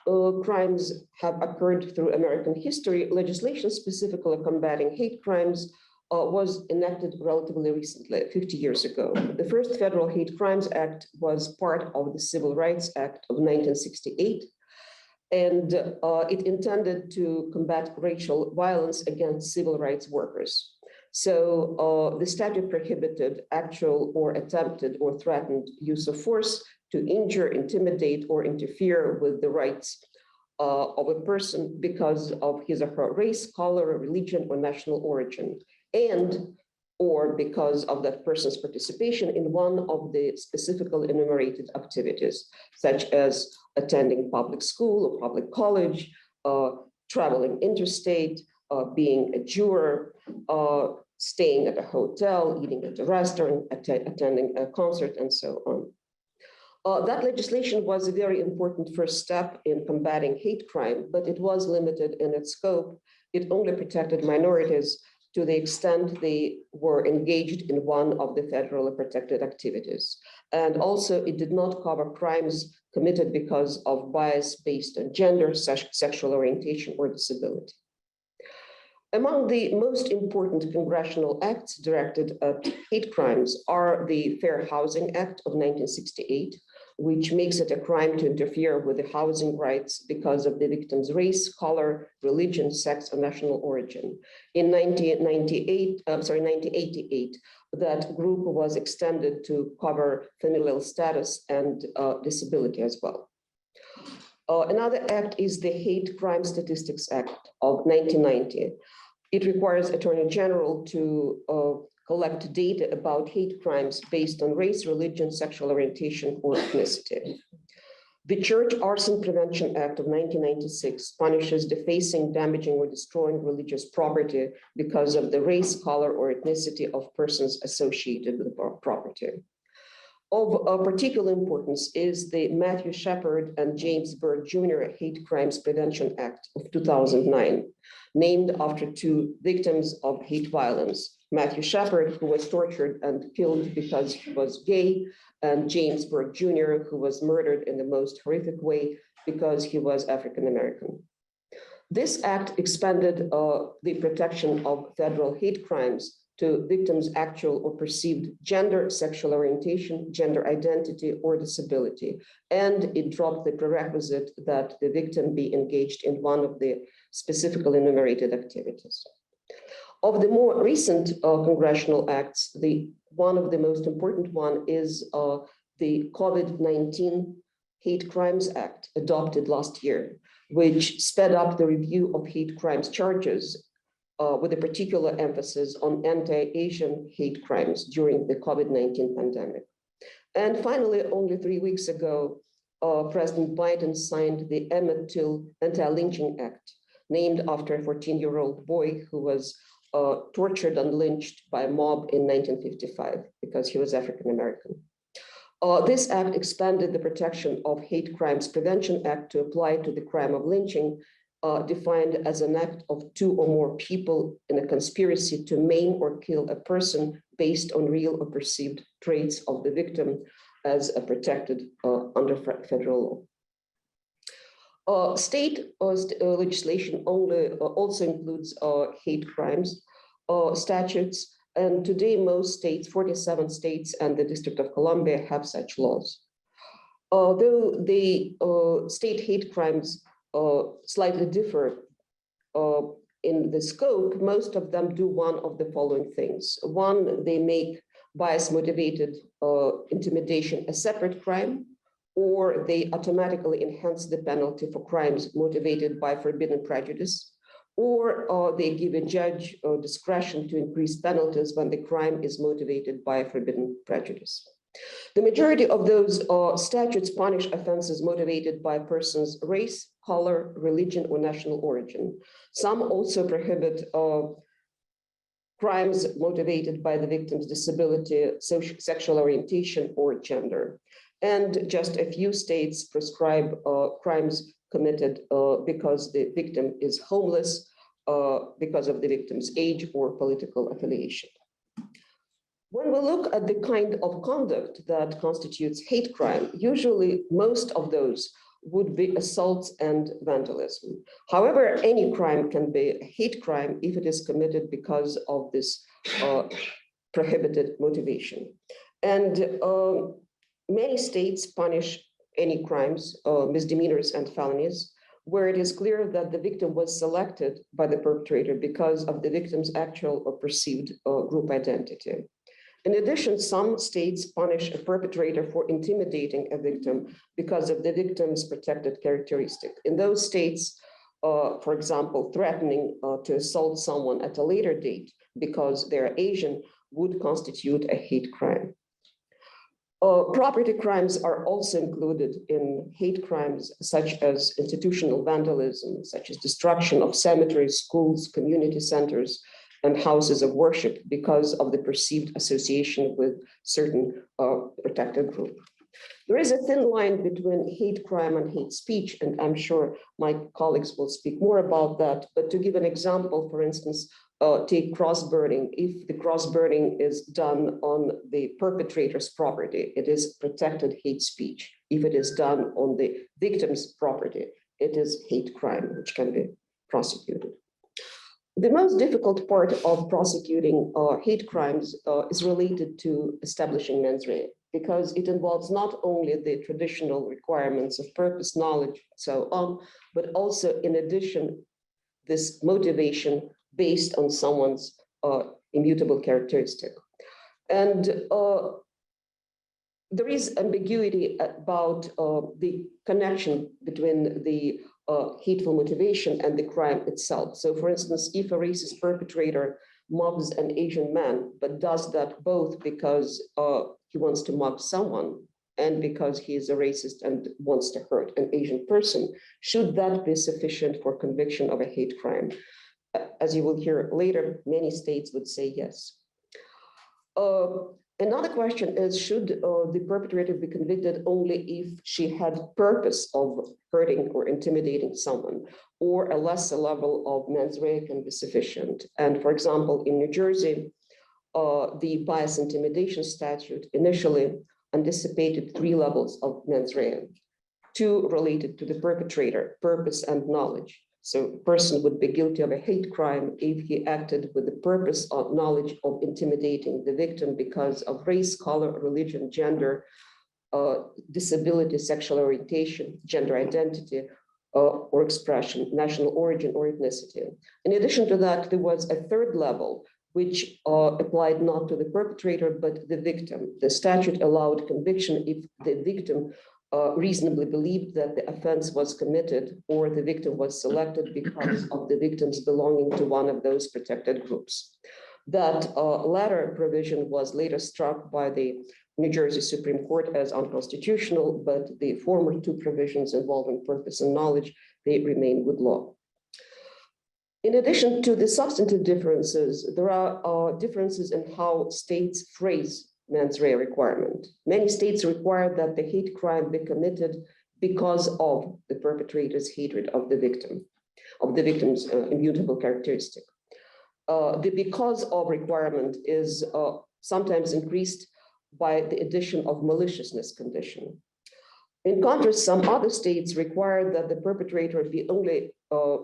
crimes have occurred through American history, legislation specifically combating hate crimes was enacted relatively recently, 50 years ago. The first Federal Hate Crimes Act was part of the Civil Rights Act of 1968, and it intended to combat racial violence against civil rights workers. So the statute prohibited actual or attempted or threatened use of force to injure, intimidate, or interfere with the rights of a person because of his or her race, color, religion, or national origin, and or because of that person's participation in one of the specifically enumerated activities, such as attending public school or public college, traveling interstate, being a juror, staying at a hotel, eating at a restaurant, attending a concert, and so on. That legislation was a very important first step in combating hate crime, but it was limited in its scope. It only protected minorities to the extent they were engaged in one of the federally protected activities. And also it did not cover crimes committed because of bias based on gender, sexual orientation, or disability. Among the most important congressional acts directed at hate crimes are the Fair Housing Act of 1968, which makes it a crime to interfere with the housing rights because of the victim's race, color, religion, sex, or national origin. In 1988, that group was extended to cover familial status and disability as well. Another act is the Hate Crime Statistics Act of 1990. It requires Attorney General to collect data about hate crimes based on race, religion, sexual orientation, or ethnicity. The Church Arson Prevention Act of 1996 punishes defacing, damaging, or destroying religious property because of the race, color, or ethnicity of persons associated with the property. Of particular importance is the Matthew Shepard and James Byrd Jr. Hate Crimes Prevention Act of 2009, named after two victims of hate violence. Matthew Shepard, who was tortured and killed because he was gay, and James Byrd Jr., who was murdered in the most horrific way because he was African American. This act expanded the protection of federal hate crimes to victims' actual or perceived gender, sexual orientation, gender identity, or disability. And it dropped the prerequisite that the victim be engaged in one of the specifically enumerated activities. Of the more recent congressional acts, one of the most important one is the COVID-19 Hate Crimes Act adopted last year, which sped up the review of hate crimes charges with a particular emphasis on anti-Asian hate crimes during the COVID-19 pandemic. And finally, only 3 weeks ago, President Biden signed the Emmett Till Anti-Lynching Act, named after a 14-year-old boy who was tortured and lynched by a mob in 1955 because he was African American. This act expanded the protection of Hate Crimes Prevention Act to apply to the crime of lynching, defined as an act of two or more people in a conspiracy to maim or kill a person based on real or perceived traits of the victim as protected under federal law. State legislation also includes hate crimes statutes, and today most states, 47 states and the District of Columbia, have such laws. Although the state hate crimes slightly differ in the scope, most of them do one of the following things. One, they make bias-motivated intimidation a separate crime, or they automatically enhance the penalty for crimes motivated by forbidden prejudice, or they give a judge discretion to increase penalties when the crime is motivated by a forbidden prejudice. The majority of those statutes punish offenses motivated by a person's race, color, religion, or national origin. Some also prohibit crimes motivated by the victim's disability, sexual orientation, or gender. And just a few states prescribe crimes committed because the victim is homeless, because of the victim's age or political affiliation. When we look at the kind of conduct that constitutes hate crime, usually most of those would be assaults and vandalism. However, any crime can be a hate crime if it is committed because of this prohibited motivation. And many states punish any crimes, misdemeanors and felonies, where it is clear that the victim was selected by the perpetrator because of the victim's actual or perceived group identity. In addition, some states punish a perpetrator for intimidating a victim because of the victim's protected characteristic. In those states, for example, threatening to assault someone at a later date because they're Asian would constitute a hate crime. Property crimes are also included in hate crimes, such as institutional vandalism, such as destruction of cemeteries, schools, community centers, and houses of worship because of the perceived association with certain protected group. There is a thin line between hate crime and hate speech, and I'm sure my colleagues will speak more about that. But to give an example, for instance, take cross burning. If the cross burning is done on the perpetrator's property, it is protected hate speech. If it is done on the victim's property, it is hate crime, which can be prosecuted. The most difficult part of prosecuting hate crimes is related to establishing mens rea, because it involves not only the traditional requirements of purpose, knowledge, so on, but also, in addition, this motivation based on someone's immutable characteristic. And there is ambiguity about the connection between the hateful motivation and the crime itself. So for instance, if a racist perpetrator mobs an Asian man, but does that both because he wants to mob someone and because he is a racist and wants to hurt an Asian person, should that be sufficient for conviction of a hate crime? As you will hear later, many states would say yes. Another question is, should the perpetrator be convicted only if she had purpose of hurting or intimidating someone, or a lesser level of mens rea can be sufficient? And for example, in New Jersey, the bias intimidation statute initially anticipated 3 levels of mens rea, 2 related to the perpetrator, purpose and knowledge. So a person would be guilty of a hate crime if he acted with the purpose or knowledge of intimidating the victim because of race, color, religion, gender, disability, sexual orientation, gender identity, or expression, national origin or ethnicity. In addition to that, there was a 3rd level, which applied not to the perpetrator, but the victim. The statute allowed conviction if the victim reasonably believed that the offense was committed or the victim was selected because of the victim's belonging to one of those protected groups. That latter provision was later struck by the New Jersey Supreme Court as unconstitutional, but the former 2 provisions involving purpose and knowledge, they remain good law. In addition to the substantive differences, there are differences in how states phrase mens rea requirement. Many states require that the hate crime be committed because of the perpetrator's hatred of the victim's immutable characteristic. The because of requirement is sometimes increased by the addition of maliciousness condition. In contrast, some other states require that the perpetrator be only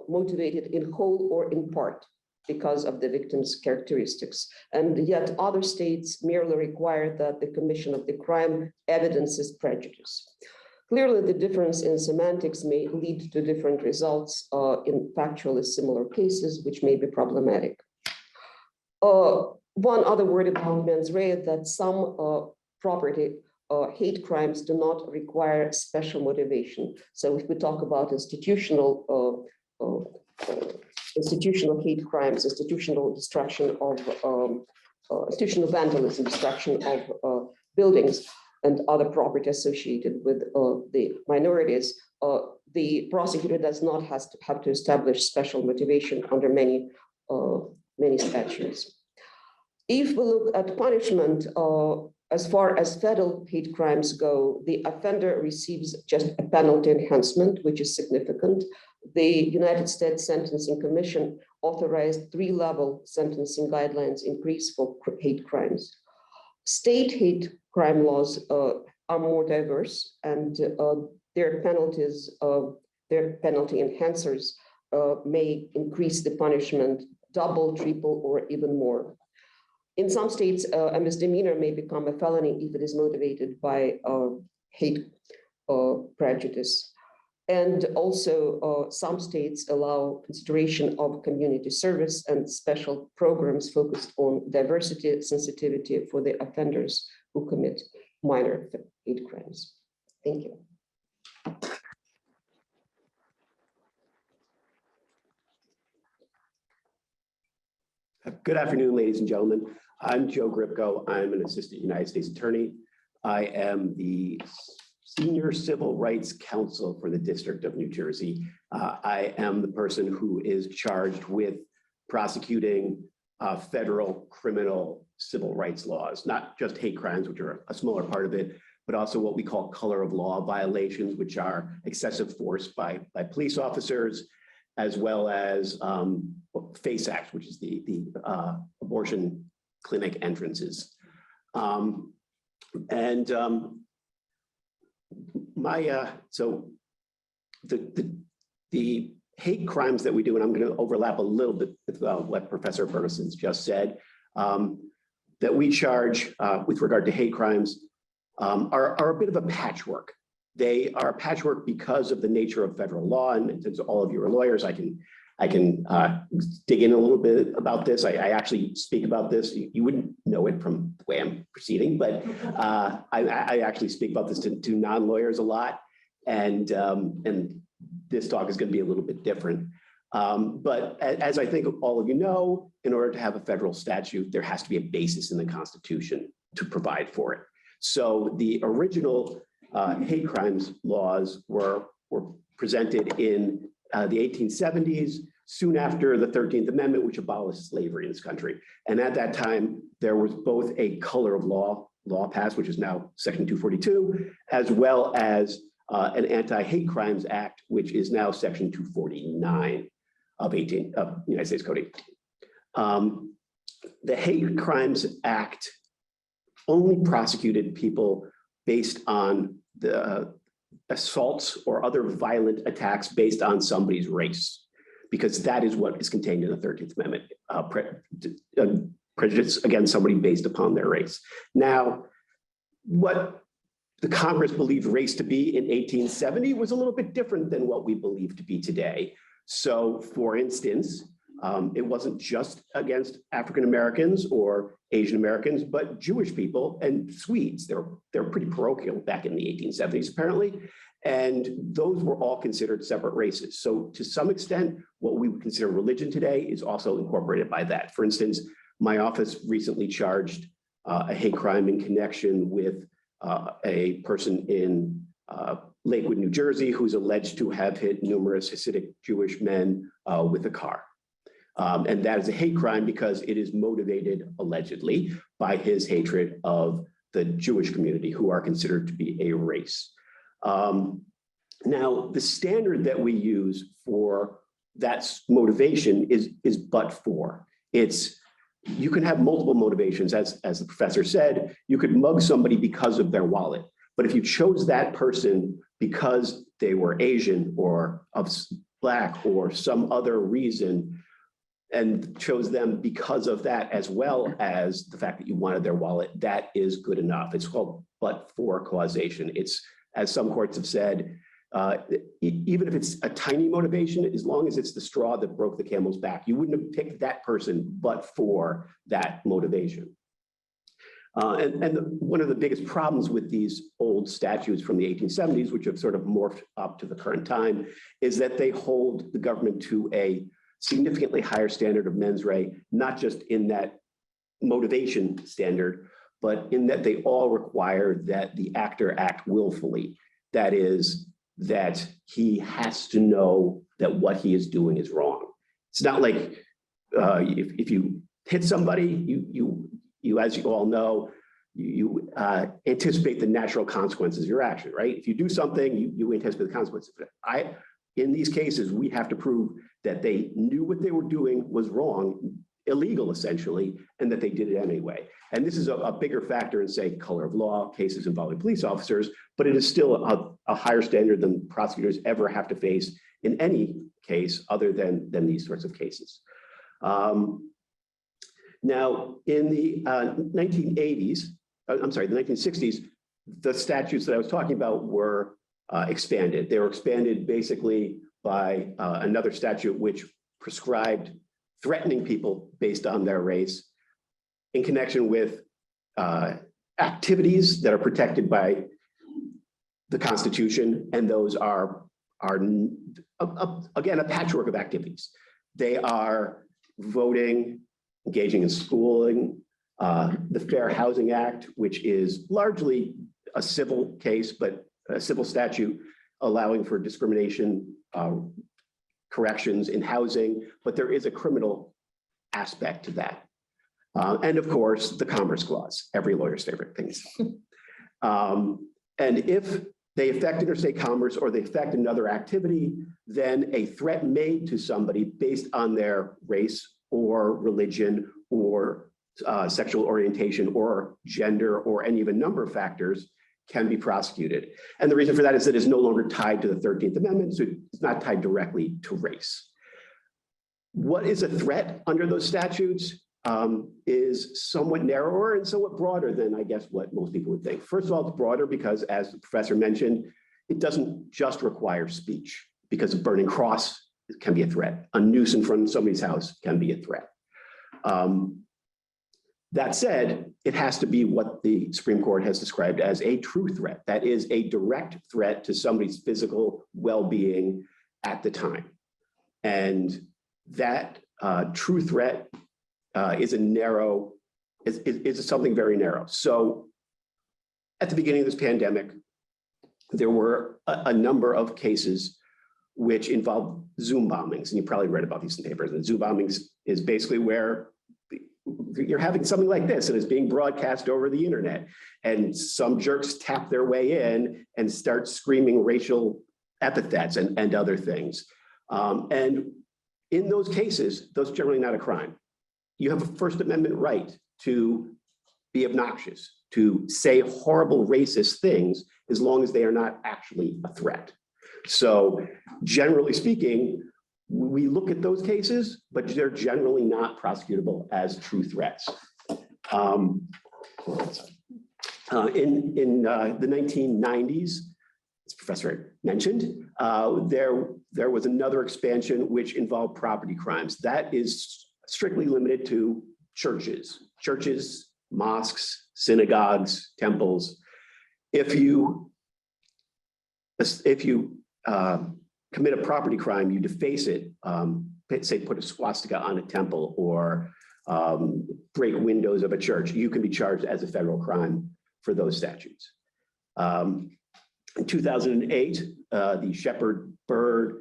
motivated in whole or in part because of the victim's characteristics. And yet other states merely require that the commission of the crime evidences prejudice. Clearly, the difference in semantics may lead to different results in factually similar cases, which may be problematic. One other word about mens rea, that some property hate crimes do not require special motivation. So if we talk about institutional hate crimes, institutional destruction of institutional vandalism, destruction of buildings and other property associated with the minorities, the prosecutor does not have to establish special motivation under many statutes. If we look at punishment, as far as federal hate crimes go, the offender receives just a penalty enhancement, which is significant. The United States Sentencing Commission authorized 3-level sentencing guidelines increase for hate crimes. State hate crime laws are more diverse, and their penalties, their penalty enhancers may increase the punishment double, triple, or even more. In some states, a misdemeanor may become a felony if it is motivated by hate prejudice. And also, some states allow consideration of community service and special programs focused on diversity sensitivity for the offenders who commit minor hate crimes. Thank you. Good afternoon, ladies and gentlemen. I'm Joe Gripko. I'm an assistant United States attorney. I am the Senior Civil Rights Counsel for the District of New Jersey. I am the person who is charged with prosecuting federal criminal civil rights laws, not just hate crimes, which are a smaller part of it, but also what we call color of law violations, which are excessive force by police officers, as well as FACE Act, which is the abortion clinic entrances. So the hate crimes that we do, and I'm going to overlap a little bit with what Professor Ferguson's just said, that we charge with regard to hate crimes are a bit of a patchwork. They are a patchwork because of the nature of federal law, and since all of you are lawyers, I can dig in a little bit about this. I actually speak about this. You wouldn't know it from the way I'm proceeding, but I actually speak about this to non-lawyers a lot, and this talk is going to be a little bit different. But as I think all of you know, in order to have a federal statute, there has to be a basis in the Constitution to provide for it. So the original hate crimes laws were presented in the 1870s, soon after the 13th Amendment, which abolished slavery in this country. And at that time, there was both a color of law passed, which is now Section 242, as well as an Anti-Hate Crimes Act, which is now Section 249 of United States Code 18. The Hate Crimes Act only prosecuted people based on the assaults or other violent attacks based on somebody's race, because that is what is contained in the 13th Amendment, prejudice against somebody based upon their race. Now, what the Congress believed race to be in 1870 was a little bit different than what we believe to be today. So, for instance, it wasn't just against African Americans or Asian Americans, but Jewish people and Swedes. They're pretty parochial back in the 1870s, apparently. And those were all considered separate races. So to some extent, what we would consider religion today is also incorporated by that. For instance, my office recently charged a hate crime in connection with a person in Lakewood, New Jersey, who's alleged to have hit numerous Hasidic Jewish men with a car. And that is a hate crime because it is motivated, allegedly, by his hatred of the Jewish community, who are considered to be a race. Now, the standard that we use for that motivation is but for. You can have multiple motivations, as the professor said. You could mug somebody because of their wallet, but if you chose that person because they were Asian or of Black or some other reason, and chose them because of that, as well as the fact that you wanted their wallet, that is good enough. It's called but-for causation. It's, as some courts have said, even if it's a tiny motivation, as long as it's the straw that broke the camel's back, you wouldn't have picked that person but for that motivation. And one of the biggest problems with these old statutes from the 1870s, which have sort of morphed up to the current time, is that they hold the government to a significantly higher standard of mens rea, not just in that motivation standard, but in that they all require that the actor act willfully. That is, that he has to know that what he is doing is wrong. It's not like if you hit somebody, you as you all know, you anticipate the natural consequences of your action, right? If you do something, you anticipate the consequences. In these cases, we have to prove that they knew what they were doing was wrong, illegal essentially, and that they did it anyway. And this is a bigger factor in, say, color of law cases involving police officers, but it is still a higher standard than prosecutors ever have to face in any case other than these sorts of cases. Now, in the 1960s, the statutes that I was talking about were expanded. They were expanded basically by another statute which prescribed threatening people based on their race in connection with activities that are protected by the Constitution, and those are again a patchwork of activities. They are voting, engaging in schooling, the Fair Housing Act, which is largely a civil case, but a civil statute allowing for discrimination corrections in housing, but there is a criminal aspect to that. And of course, the Commerce Clause, every lawyer's favorite things. And if they affect interstate commerce or they affect another activity, then a threat made to somebody based on their race or religion or sexual orientation or gender or any of a number of factors can be prosecuted. And the reason for that is that it's no longer tied to the 13th Amendment, so it's not tied directly to race. What is a threat under those statutes is somewhat narrower and somewhat broader than I guess what most people would think. First of all, it's broader because, as the professor mentioned, it doesn't just require speech, because a burning cross can be a threat. A noose in front of somebody's house can be a threat. That said, it has to be what the Supreme Court has described as a true threat. That is a direct threat to somebody's physical well-being at the time. And that true threat is something very narrow. So at the beginning of this pandemic, there were a number of cases which involved Zoom bombings. And you probably read about these in papers. And Zoom bombings is basically where you're having something like this and it's being broadcast over the internet. And some jerks tap their way in and start screaming racial epithets and other things. And in those cases, those are generally not a crime. You have a First Amendment right to be obnoxious, to say horrible racist things, as long as they are not actually a threat. So generally speaking, we look at those cases, but they're generally not prosecutable as true threats. In the 1990s, as Professor mentioned, there was another expansion which involved property crimes. That is strictly limited to churches, mosques, synagogues, temples. If you commit a property crime, you deface it, say put a swastika on a temple or break windows of a church, you can be charged as a federal crime for those statutes. In 2008, the Shepard-Byrd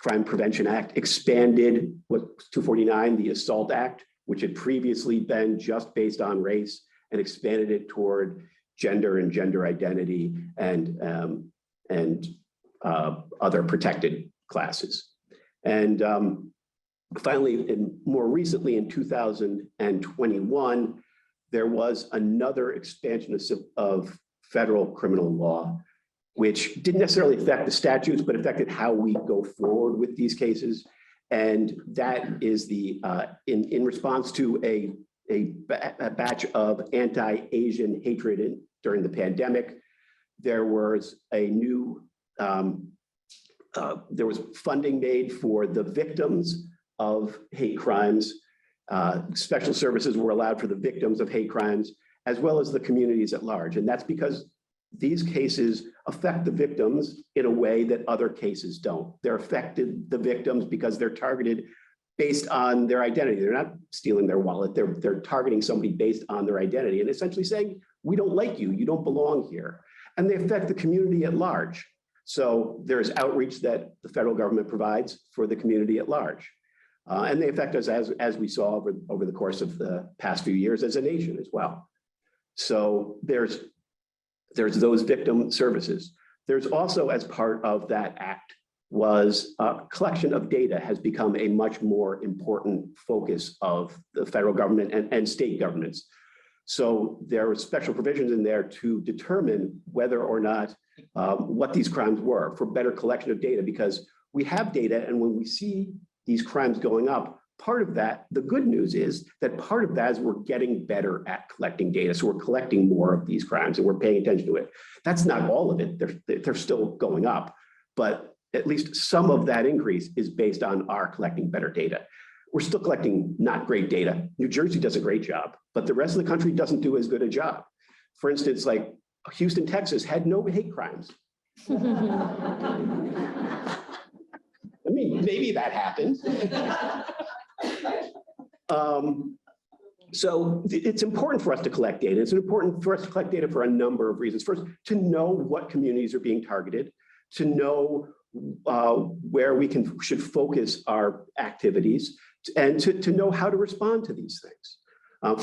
Crime Prevention Act expanded what 249, the Assault Act, which had previously been just based on race, and expanded it toward gender and gender identity and other protected classes. And finally, more recently in 2021, there was another expansion of federal criminal law, which didn't necessarily affect the statutes, but affected how we go forward with these cases. And that is the in response to a batch of anti-Asian hatred during the pandemic, there was a new there was funding made for the victims of hate crimes. Special services were allowed for the victims of hate crimes, as well as the communities at large. And that's because these cases affect the victims in a way that other cases don't. They're affected the victims because they're targeted based on their identity. They're not stealing their wallet. They're targeting somebody based on their identity and essentially saying, we don't like you, you don't belong here. And they affect the community at large. So there's outreach that the federal government provides for the community at large. And they affect us as we saw over the course of the past few years as a nation as well. So there's those victim services. There's also, as part of that act, was collection of data has become a much more important focus of the federal government and state governments. So there are special provisions in there to determine whether or not what these crimes were for better collection of data, because we have data, and when we see these crimes going up, part of that, the good news is that part of that is we're getting better at collecting data. So we're collecting more of these crimes and we're paying attention to it. That's not all of it. They're still going up, but at least some of that increase is based on our collecting better data. We're still collecting not great data. New Jersey does a great job, but the rest of the country doesn't do as good a job. For instance, like Houston, Texas had no hate crimes. I mean, maybe that happened. So it's important for us to collect data. It's important for us to collect data for a number of reasons. First, to know what communities are being targeted, to know where we should focus our activities, and to know how to respond to these things.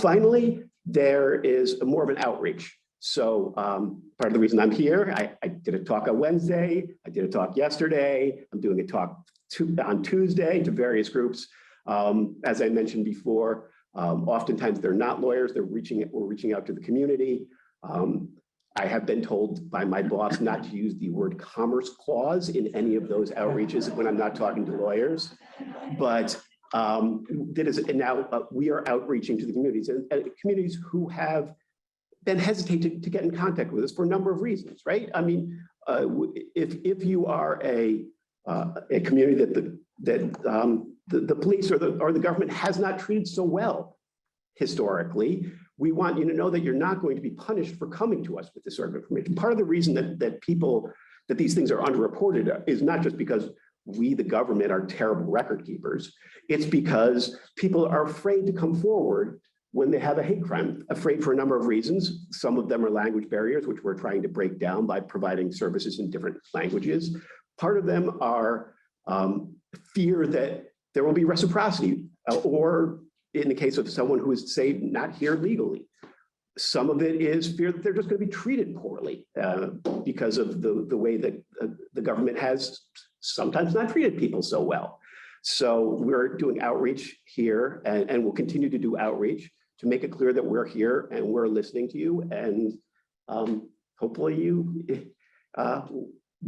Finally, there is more of an outreach. So part of the reason I'm here, I did a talk on Wednesday, I did a talk yesterday, I'm doing a talk on Tuesday to various groups. As I mentioned before, oftentimes they're not lawyers, we're reaching out to the community. I have been told by my boss not to use the word commerce clause in any of those outreaches when I'm not talking to lawyers. But we are outreaching to the communities and communities who have been hesitant to get in contact with us for a number of reasons, right? I mean, if you are a community that the police or the government has not treated so well historically, we want you to know that you're not going to be punished for coming to us with this sort of information. Part of the reason that these things are underreported is not just because we, the government, are terrible record keepers. It's because people are afraid to come forward when they have a hate crime, afraid for a number of reasons. Some of them are language barriers, which we're trying to break down by providing services in different languages. Part of them are fear that there will be reciprocity, or in the case of someone who is, say, not here legally. Some of it is fear that they're just going to be treated poorly because of the way that the government has sometimes not treated people so well. So we're doing outreach here and we'll continue to do outreach to make it clear that we're here and we're listening to you. And hopefully you,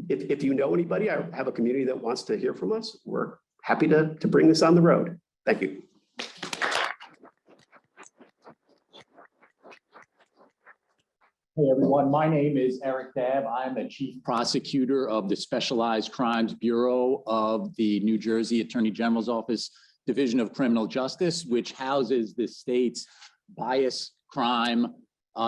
if you know anybody, I have a community that wants to hear from us, we're happy to bring this on the road. Thank you. Hey everyone, my name is Eric Dabb. I'm the Chief Prosecutor of the Specialized Crimes Bureau of the New Jersey Attorney General's Office Division of Criminal Justice, which houses the state's bias crime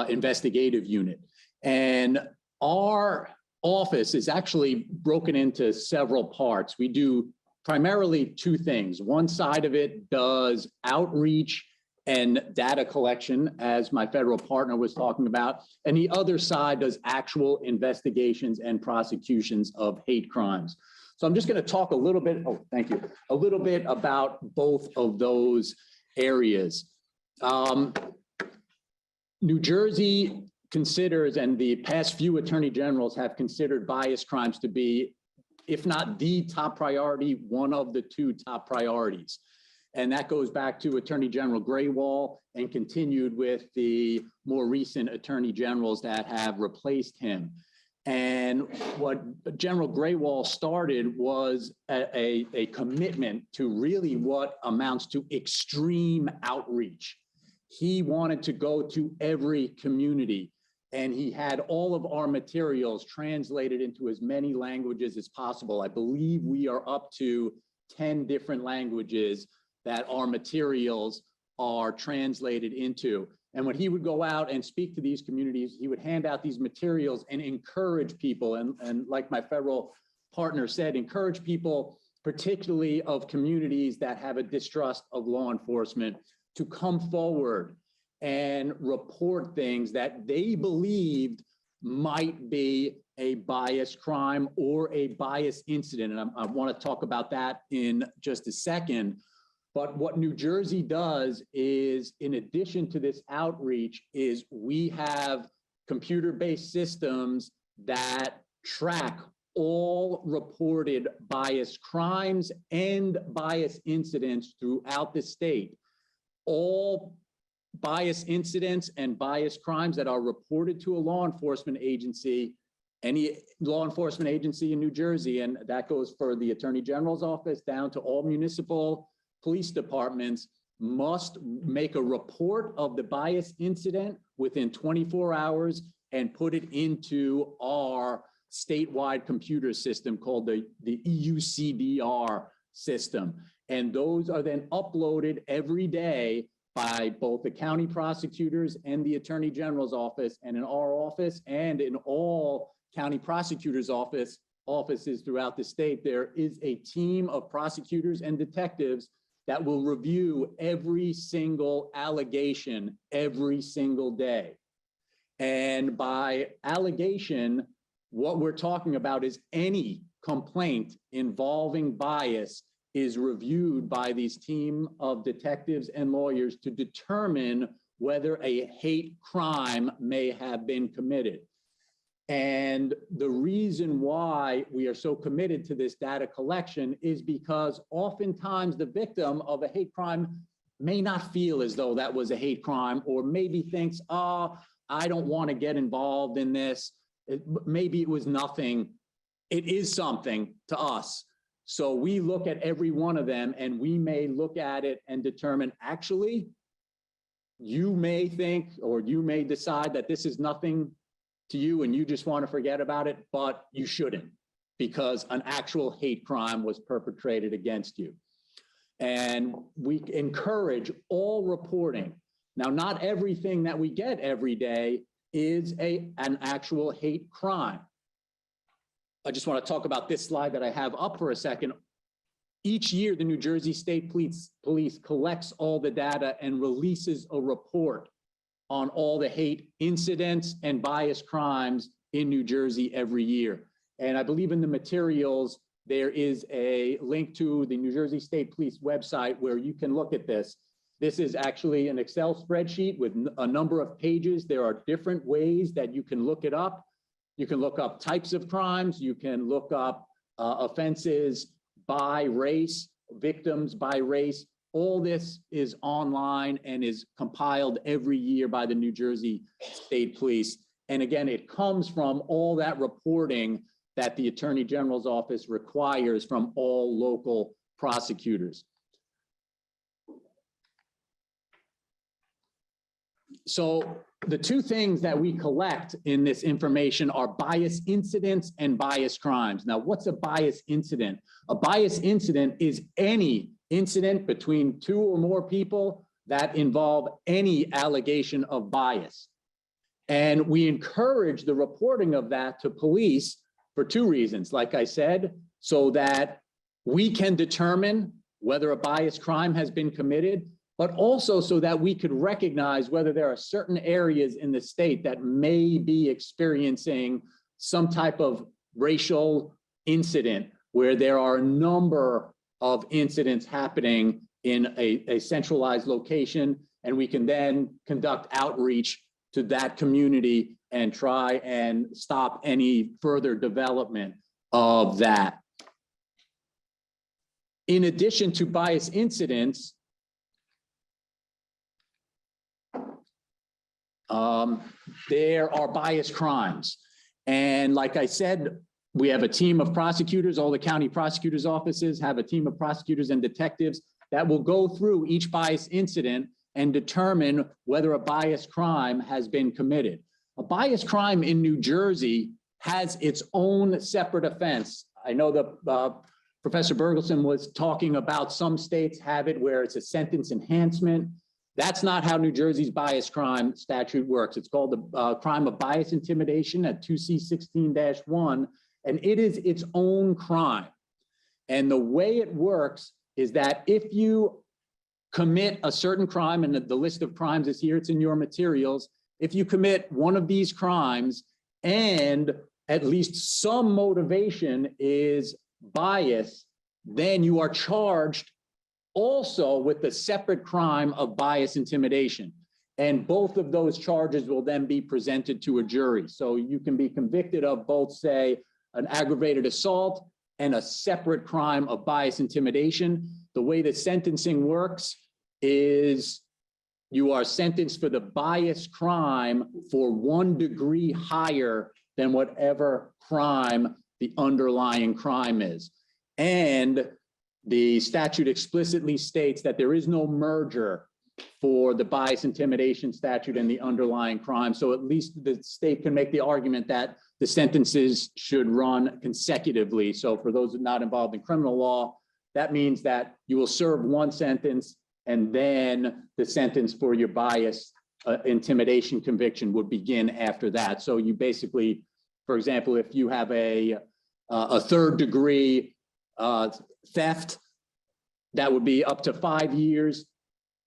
investigative unit. And our office is actually broken into several parts. We do primarily two things. One side of it does outreach and data collection, as my federal partner was talking about. And the other side does actual investigations and prosecutions of hate crimes. So I'm just going to talk a little bit, a little bit about both of those areas. New Jersey considers, and the past few attorney generals have considered bias crimes to be, if not the top priority, one of the two top priorities. And that goes back to Attorney General Graywall and continued with the more recent attorney generals that have replaced him. And what General Graywall started was a commitment to really what amounts to extreme outreach. He wanted to go to every community, and he had all of our materials translated into as many languages as possible. I believe we are up to 10 different languages that our materials are translated into. And when he would go out and speak to these communities, he would hand out these materials and encourage people. And like my federal partner said, encourage people, particularly of communities that have a distrust of law enforcement, to come forward and report things that they believed might be a bias crime or a bias incident. And I want to talk about that in just a second. But what New Jersey does is, in addition to this outreach, is we have computer-based systems that track all reported bias crimes and bias incidents throughout the state. All bias incidents and bias crimes that are reported to a law enforcement agency, any law enforcement agency in New Jersey, and that goes for the Attorney General's office down to all municipal police departments, must make a report of the bias incident within 24 hours and put it into our statewide computer system called the EUCDR system. And those are then uploaded every day by both the county prosecutors and the Attorney General's office, and in our office and in all county prosecutors' offices throughout the state. There is a team of prosecutors and detectives that will review every single allegation every single day. And by allegation, what we're talking about is any complaint involving bias is reviewed by these team of detectives and lawyers to determine whether a hate crime may have been committed. And the reason why we are so committed to this data collection is because oftentimes the victim of a hate crime may not feel as though that was a hate crime, or maybe thinks, oh, I don't want to get involved in this. Maybe it was nothing. It is something to us. So we look at every one of them, and we may look at it and determine, actually, you may think, or you may decide that this is nothing to you and you just want to forget about it, but you shouldn't, because an actual hate crime was perpetrated against you. And we encourage all reporting. Now, not everything that we get every day is an actual hate crime. I just want to talk about this slide that I have up for a second. Each year, the New Jersey State Police collects all the data and releases a report on all the hate incidents and bias crimes in New Jersey every year. And I believe in the materials, there is a link to the New Jersey State Police website where you can look at this. This is actually an Excel spreadsheet with a number of pages. There are different ways that you can look it up. You can look up types of crimes. You can look up offenses by race, victims by race. All this is online and is compiled every year by the New Jersey State Police. And again, it comes from all that reporting that the Attorney General's office requires from all local prosecutors. So the two things that we collect in this information are bias incidents and bias crimes. Now, what's a bias incident? A bias incident is any incident between two or more people that involve any allegation of bias. And we encourage the reporting of that to police for two reasons. Like I said, so that we can determine whether a bias crime has been committed, but also so that we could recognize whether there are certain areas in the state that may be experiencing some type of racial incident where there are a number of incidents happening in a centralized location, and we can then conduct outreach to that community and try and stop any further development of that. In addition to bias incidents, there are bias crimes. And like I said, we have a team of prosecutors. All the county prosecutors' offices have a team of prosecutors and detectives that will go through each bias incident and determine whether a bias crime has been committed. A bias crime in New Jersey has its own separate offense. I know that Professor Bergelson was talking about some states have it where it's a sentence enhancement. That's not how New Jersey's bias crime statute works. It's called the crime of bias intimidation at 2C16-1, and it is its own crime. And the way it works is that if you commit a certain crime, and the list of crimes is here, it's in your materials, if you commit one of these crimes and at least some motivation is bias, then you are charged also with the separate crime of bias intimidation. And both of those charges will then be presented to a jury. So you can be convicted of both, say, an aggravated assault, and a separate crime of bias intimidation. The way that sentencing works is you are sentenced for the bias crime for 1 degree higher than whatever crime the underlying crime is. And the statute explicitly states that there is no merger for the bias intimidation statute and the underlying crime. So at least the state can make the argument that the sentences should run consecutively. So for those not involved in criminal law, that means that you will serve one sentence and then the sentence for your bias intimidation conviction would begin after that. So you basically, for example, if you have a 3rd degree theft, that would be up to 5 years.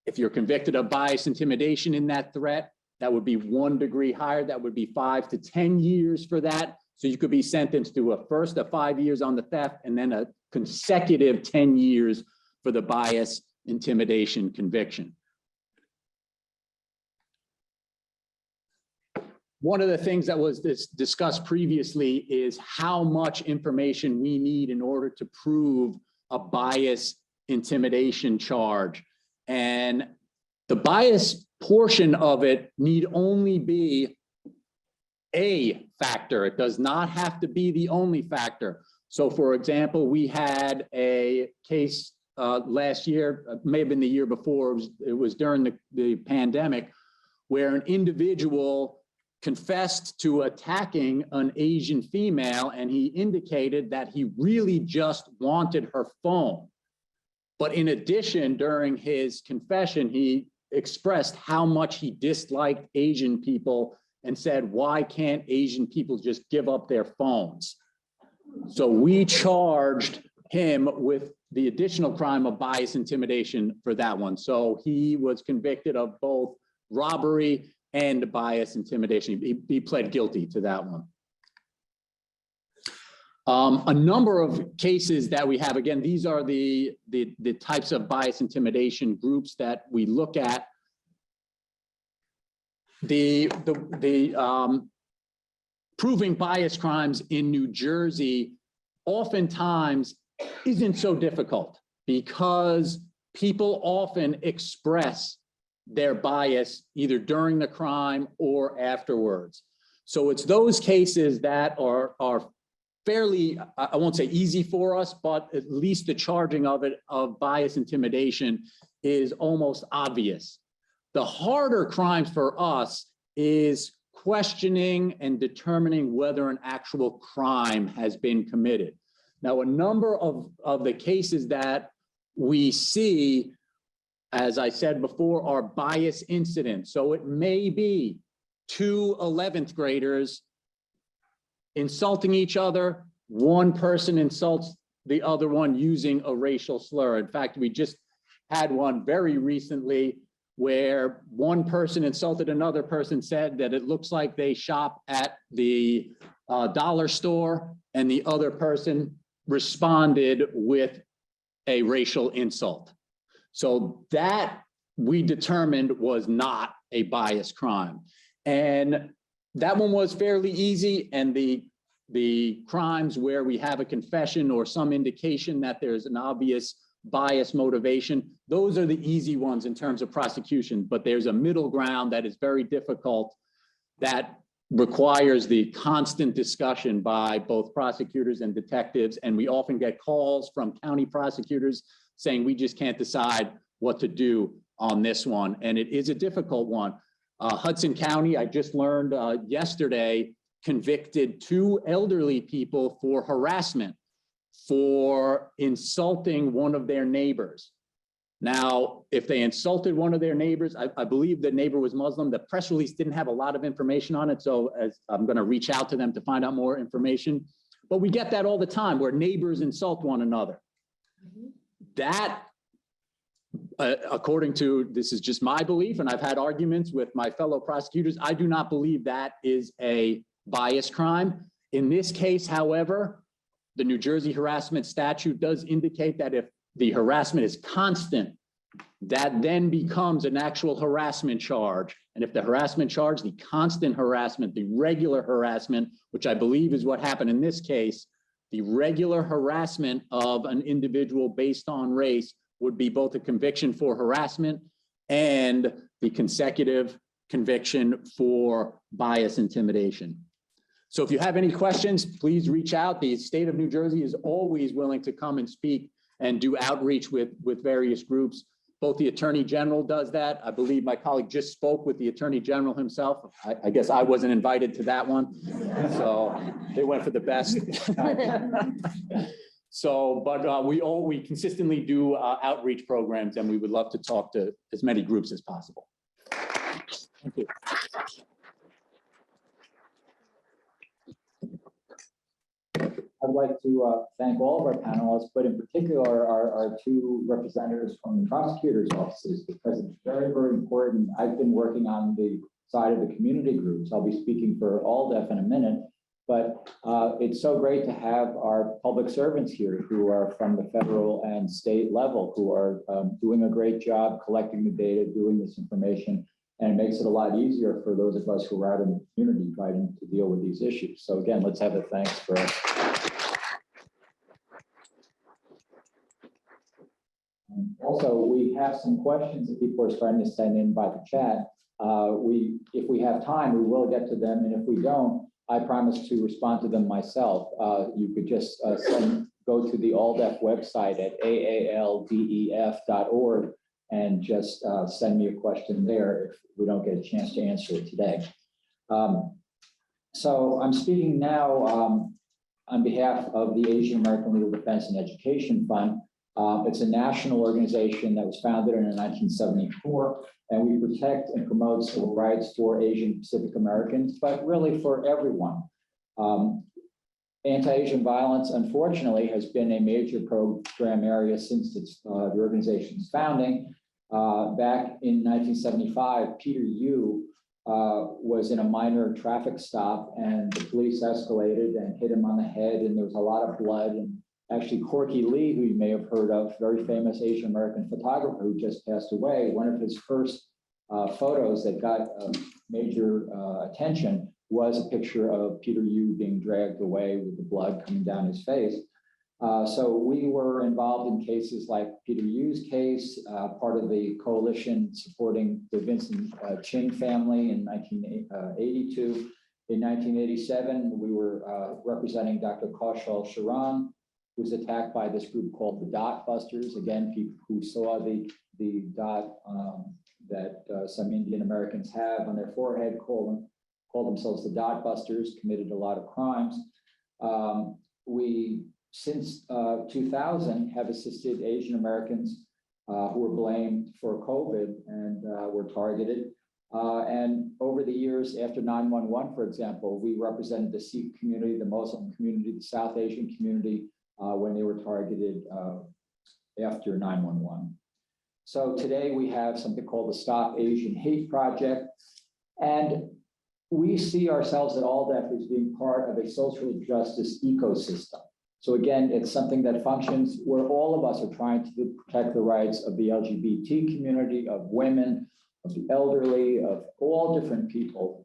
If you're convicted of bias intimidation in that threat, that would be 1 degree higher. That would be 5 to 10 years for that. So you could be sentenced to first 5 years on the theft and then a consecutive 10 years for the bias intimidation conviction. One of the things that was discussed previously is how much information we need in order to prove a bias intimidation charge. And the bias portion of it need only be a factor. It does not have to be the only factor. So for example, we had a case last year, may have been the year before, it was during the pandemic, where an individual confessed to attacking an Asian female, and he indicated that he really just wanted her phone. But in addition, during his confession, he expressed how much he disliked Asian people and said, why can't Asian people just give up their phones? So we charged him with the additional crime of bias intimidation for that one. So he was convicted of both robbery and bias intimidation. He pled guilty to that one. A number of cases that we have, again, these are the types of bias intimidation groups that we look at. Proving bias crimes in New Jersey oftentimes isn't so difficult because people often express their bias either during the crime or afterwards. So it's those cases that are fairly, I won't say easy for us, but at least the charging of bias intimidation is almost obvious. The harder crimes for us is questioning and determining whether an actual crime has been committed. Now, a number of the cases that we see, as I said before, are bias incidents. So it may be 2 11th graders insulting each other. One person insults the other one using a racial slur. In fact, we just had one very recently where one person insulted another person, said that it looks like they shop at the dollar store, and the other person responded with a racial insult. So that we determined was not a bias crime. And that one was fairly easy. And the crimes where we have a confession or some indication that there's an obvious bias motivation, those are the easy ones in terms of prosecution. But there's a middle ground that is very difficult that requires the constant discussion by both prosecutors and detectives. And we often get calls from county prosecutors saying, we just can't decide what to do on this one. And it is a difficult one. Hudson County, I just learned yesterday, convicted 2 elderly people for harassment for insulting one of their neighbors. Now, if they insulted one of their neighbors, I believe the neighbor was Muslim. The press release didn't have a lot of information on it, so as I'm going to reach out to them to find out more information. But we get that all the time where neighbors insult one another. That, according to, this is just my belief, and I've had arguments with my fellow prosecutors, I do not believe that is a bias crime. In this case, however, the New Jersey harassment statute does indicate that if the harassment is constant, That then becomes an actual harassment charge. And if the harassment charge, the constant harassment, the regular harassment, which I believe is what happened in this case, the regular harassment of an individual based on race would be both a conviction for harassment and the consecutive conviction for bias intimidation. So if you have any questions, please reach out. The state of New Jersey is always willing to come and speak and do outreach with various groups. Both the Attorney General does that. I believe my colleague just spoke with the Attorney General himself. I guess I wasn't invited to that one. So they went for the best. So, but we consistently do outreach programs, and we would love to talk to as many groups as possible. Thank you. I'd like to thank all of our panelists, but in particular our two representatives from the prosecutor's offices, because it's very, very important. I've been working on the side of the community groups. I'll be speaking for ALDEF in a minute, but it's so great to have our public servants here who are from the federal and state level, who are doing a great job collecting the data, doing this information, and it makes it a lot easier for those of us who are out in the community fighting to deal with these issues. So again, let's have a thanks for us. Also, we have some questions that people are starting to send in by the chat. If we have time, we will get to them, and if we don't, I promise to respond to them myself. You could just go to the ALDEF website at aaldef.org and just send me a question there if we don't get a chance to answer it today. So I'm speaking now on behalf of the Asian American Legal Defense and Education Fund. It's a national organization that was founded in 1974, and we protect and promote civil rights for Asian Pacific Americans, but really for everyone. Anti-Asian violence, unfortunately, has been a major program area since the organization's founding. Back in 1975, Peter Yu was in a minor traffic stop, and the police escalated and hit him on the head, and there was a lot of blood. And actually, Corky Lee, who you may have heard of, very famous Asian American photographer who just passed away, one of his first photos that got major attention was a picture of Peter Yu being dragged away with the blood coming down his face. So we were involved in cases like Peter Yu's case, part of the coalition supporting the Vincent Chin family in 1982. In 1987, we were representing Dr. Kaushal Sharan, who was attacked by this group called the Dot Busters. Again, people who saw the dot that some Indian Americans have on their forehead call themselves the Dot Busters, committed a lot of crimes. We, since 2000, have assisted Asian Americans who were blamed for COVID and were targeted. And over the years after 9/11, for example, we represented the Sikh community, the Muslim community, the South Asian community, when they were targeted after 9/11. So today we have something called the Stop Asian Hate Project. And we see ourselves at ALDEF as being part of a social justice ecosystem. So again, it's something that functions where all of us are trying to protect the rights of the LGBT community, of women, of the elderly, of all different people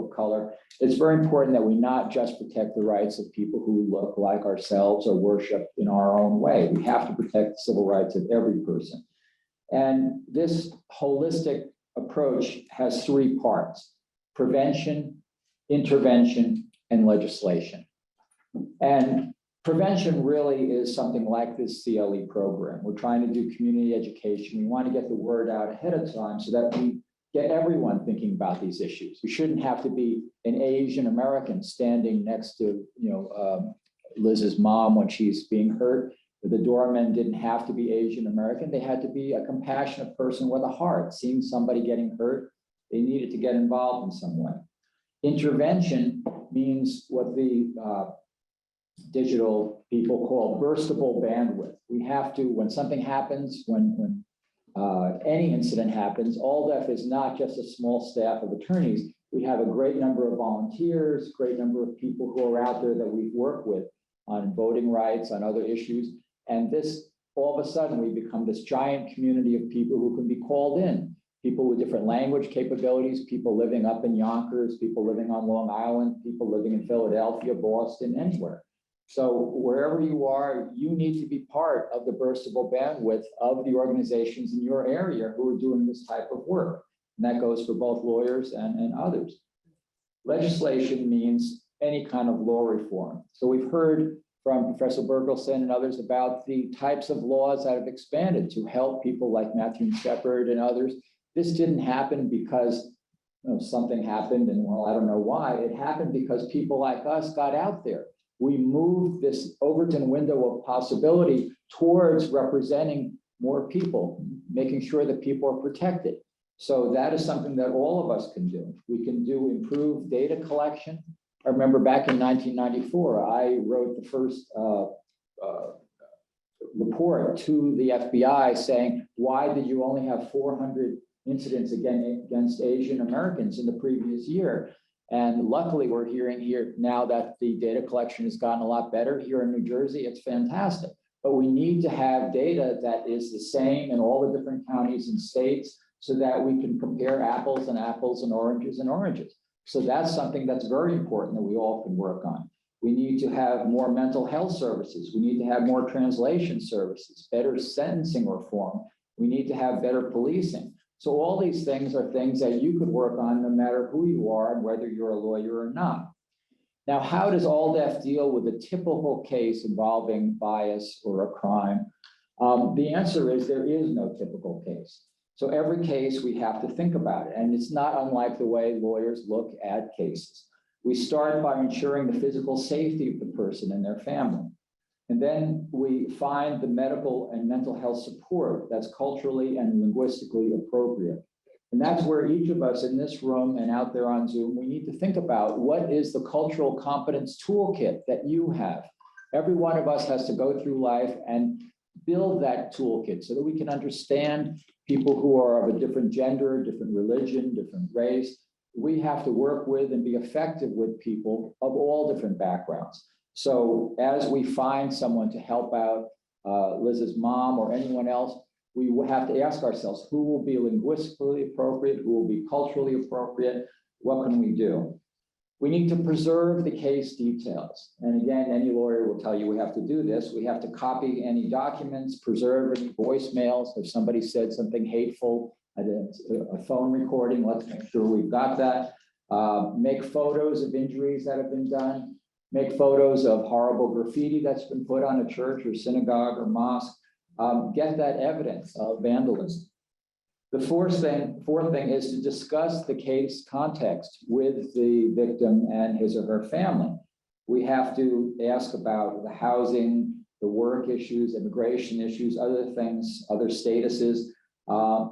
of color. It's very important that we not just protect the rights of people who look like ourselves or worship in our own way. We have to protect the civil rights of every person. And this holistic approach has three parts: prevention, intervention, and legislation. And prevention really is something like this CLE program. We're trying to do community education. We want to get the word out ahead of time so that we get everyone thinking about these issues. We shouldn't have to be an Asian American standing next to, Liz's mom when she's being hurt. The doormen didn't have to be Asian American. They had to be a compassionate person with a heart. Seeing somebody getting hurt, they needed to get involved in some way. Intervention means what the digital people call burstable bandwidth. We have to, when something happens, when any incident happens, ALDEF is not just a small staff of attorneys. We have a great number of volunteers, great number of people who are out there that we work with on voting rights, on other issues. And this all of a sudden we become this giant community of people who can be called in. People with different language capabilities, people living up in Yonkers, people living on Long Island, people living in Philadelphia, Boston, anywhere. So wherever you are, you need to be part of the burstable bandwidth of the organizations in your area who are doing this type of work. And that goes for both lawyers and others. Legislation means any kind of law reform. So we've heard from Professor Bergelson and others about the types of laws that have expanded to help people like Matthew Shepard and others. This didn't happen because something happened and well, I don't know why. It happened because people like us got out there. We moved this Overton window of possibility towards representing more people, making sure that people are protected. So that is something that all of us can do. We can do improved data collection. I remember back in 1994, I wrote the first report to the FBI saying, why did you only have 400 incidents against Asian Americans in the previous year? And luckily, we're hearing here now that the data collection has gotten a lot better here in New Jersey. It's fantastic. But we need to have data that is the same in all the different counties and states so that we can compare apples and apples and oranges and oranges. So that's something that's very important that we all can work on. We need to have more mental health services. We need to have more translation services, better sentencing reform. We need to have better policing. So all these things are things that you could work on no matter who you are and whether you're a lawyer or not. Now, how does ALDEF deal with a typical case involving bias or a crime? The answer is there is no typical case. So every case we have to think about it. And it's not unlike the way lawyers look at cases. We start by ensuring the physical safety of the person and their family. And then we find the medical and mental health support that's culturally and linguistically appropriate. And that's where each of us in this room and out there on Zoom, we need to think about what is the cultural competence toolkit that you have. Every one of us has to go through life and build that toolkit so that we can understand people who are of a different gender, different religion, different race. We have to work with and be effective with people of all different backgrounds. So as we find someone to help out Liz's mom or anyone else, we will have to ask ourselves, who will be linguistically appropriate, who will be culturally appropriate, what can we do? We need to preserve the case details. And again, any lawyer will tell you we have to do this. We have to copy any documents, preserve any voicemails. If somebody said something hateful, a phone recording, let's make sure we've got that. Make photos of injuries that have been done. Make photos of horrible graffiti that's been put on a church or synagogue or mosque. Get that evidence of vandalism. The fourth thing is to discuss the case context with the victim and his or her family. We have to ask about the housing, the work issues, immigration issues, other things, other statuses,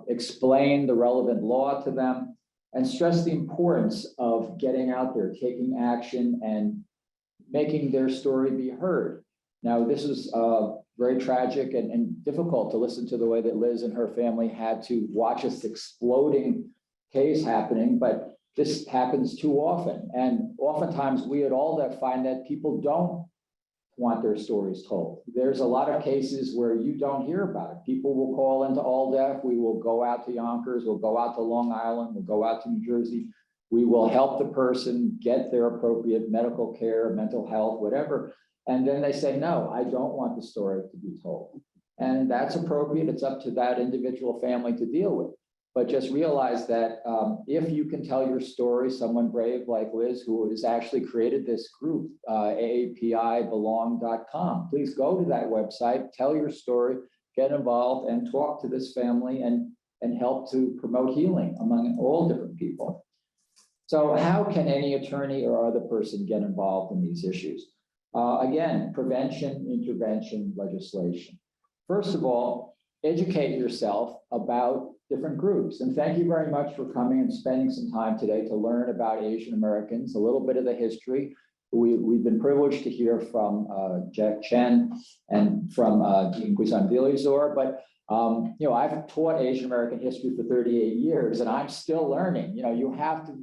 explain the relevant law to them, and stress the importance of getting out there, taking action, and making their story be heard. Now, this is very tragic and difficult to listen to the way that Liz and her family had to watch this exploding case happening, but this happens too often. And oftentimes we at ALDEF find that people don't want their stories told. There's a lot of cases where you don't hear about it. People will call into ALDEF, we will go out to Yonkers, we'll go out to Long Island, we'll go out to New Jersey. We will help the person get their appropriate medical care, mental health, whatever. And then they say, no, I don't want the story to be told. And that's appropriate. It's up to that individual family to deal with. But just realize that if you can tell your story, someone brave like Liz, who has actually created this group, AAPIbelong.com, please go to that website, tell your story, get involved and talk to this family and help to promote healing among all different people. So how can any attorney or other person get involved in these issues? Again, prevention, intervention, legislation. First of all, educate yourself about different groups. And thank you very much for coming and spending some time today to learn about Asian Americans, a little bit of the history. We've been privileged to hear from Jack Chen and from Dean Quizan Villazor, but I've taught Asian American history for 38 years and I'm still learning. You have to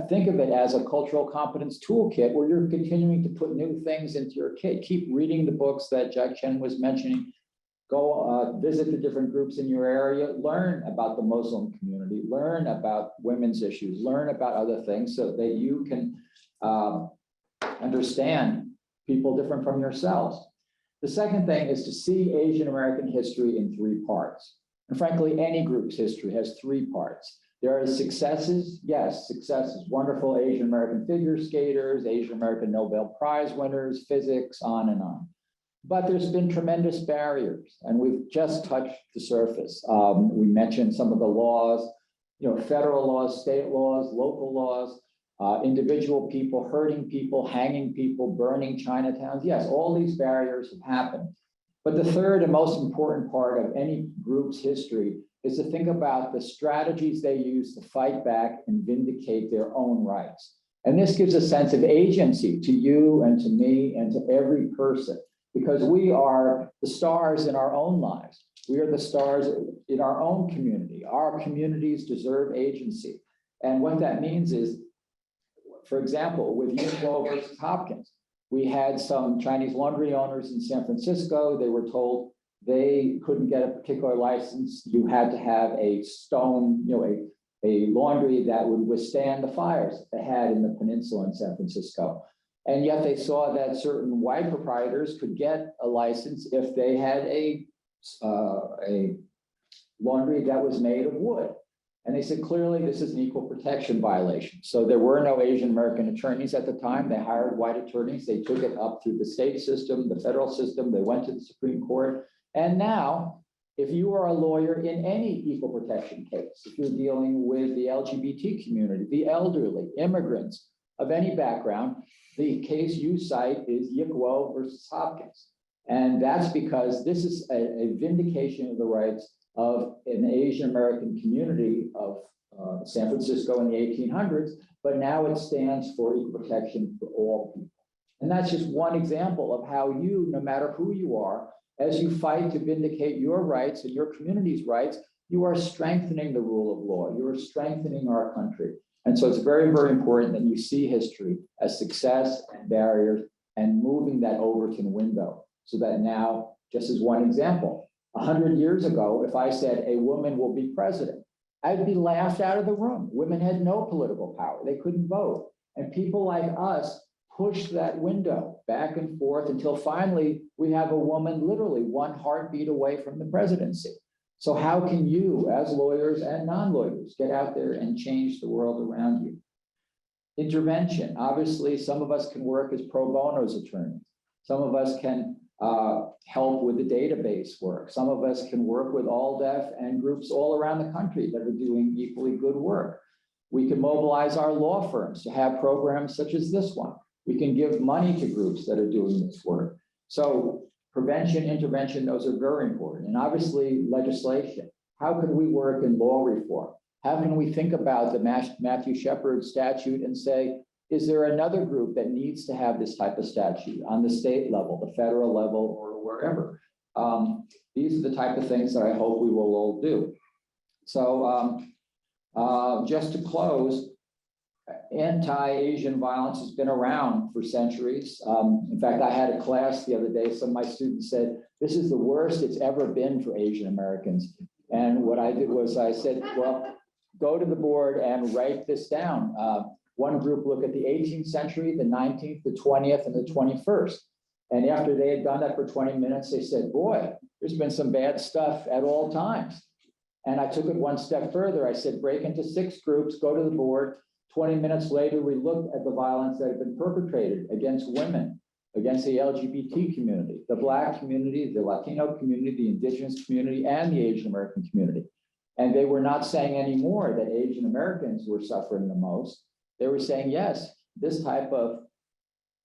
think of it as a cultural competence toolkit where you're continuing to put new things into your kit. Keep reading the books that Jack Chen was mentioning. Go visit the different groups in your area, learn about the Muslim community, learn about women's issues, learn about other things so that you can understand people different from yourselves. The second thing is to see Asian American history in three parts. And frankly, any group's history has three parts. There are successes, yes, successes, wonderful Asian American figure skaters, Asian American Nobel Prize winners, physics, on and on. But there's been tremendous barriers, and we've just touched the surface. We mentioned some of the laws, federal laws, state laws, local laws, individual people hurting people, hanging people, burning Chinatowns. Yes, all these barriers have happened. But the third and most important part of any group's history is to think about the strategies they use to fight back and vindicate their own rights. And this gives a sense of agency to you and to me and to every person, because we are the stars in our own lives. We are the stars in our own community. Our communities deserve agency. And what that means is, for example, with Uniqlo versus Hopkins, we had some Chinese laundry owners in San Francisco. They were told they couldn't get a particular license. You had to have a stone, a laundry that would withstand the fires that they had in the peninsula in San Francisco. And yet they saw that certain white proprietors could get a license if they had a laundry that was made of wood. And they said, clearly, this is an equal protection violation. So there were no Asian American attorneys at the time. They hired white attorneys. They took it up through the state system, the federal system. They went to the Supreme Court. And now, if you are a lawyer in any equal protection case, if you're dealing with the LGBT community, the elderly, immigrants of any background, the case you cite is Uniqlo versus Hopkins. And that's because this is a vindication of the rights of an Asian American community of San Francisco in the 1800s, but now it stands for equal protection for all people. And that's just one example of how you, no matter who you are, as you fight to vindicate your rights and your community's rights, you are strengthening the rule of law. You are strengthening our country. And so it's very, very important that you see history as success and barriers and moving that Overton window so that now, just as one example, 100 years ago, if I said a woman will be president, I'd be laughed out of the room. Women had no political power. They couldn't vote. And people like us pushed that window back and forth until finally we have a woman literally one heartbeat away from the presidency. So how can you, as lawyers and non-lawyers, get out there and change the world around you? Intervention. Obviously, some of us can work as pro bono attorneys. Some of us can help with the database work. Some of us can work with ALDEF and groups all around the country that are doing equally good work. We can mobilize our law firms to have programs such as this one. We can give money to groups that are doing this work. So prevention, intervention, those are very important. And obviously legislation. How can we work in law reform? How can we think about the Matthew Shepard statute and say, is there another group that needs to have this type of statute on the state level, the federal level, or wherever? These are the type of things that I hope we will all do. So just to close, anti-Asian violence has been around for centuries. In fact, I had a class the other day, some of my students said, this is the worst it's ever been for Asian Americans. And what I did was I said, well, go to the board and write this down. One group looked at the 18th century, the 19th, the 20th, and the 21st. And after they had done that for 20 minutes, they said, boy, there's been some bad stuff at all times. And I took it one step further. I said, break into 6 groups, go to the board. 20 minutes later, we looked at the violence that had been perpetrated against women, against the LGBT community, the Black community, the Latino community, the Indigenous community, and the Asian American community. And they were not saying anymore that Asian Americans were suffering the most. They were saying, yes, this type of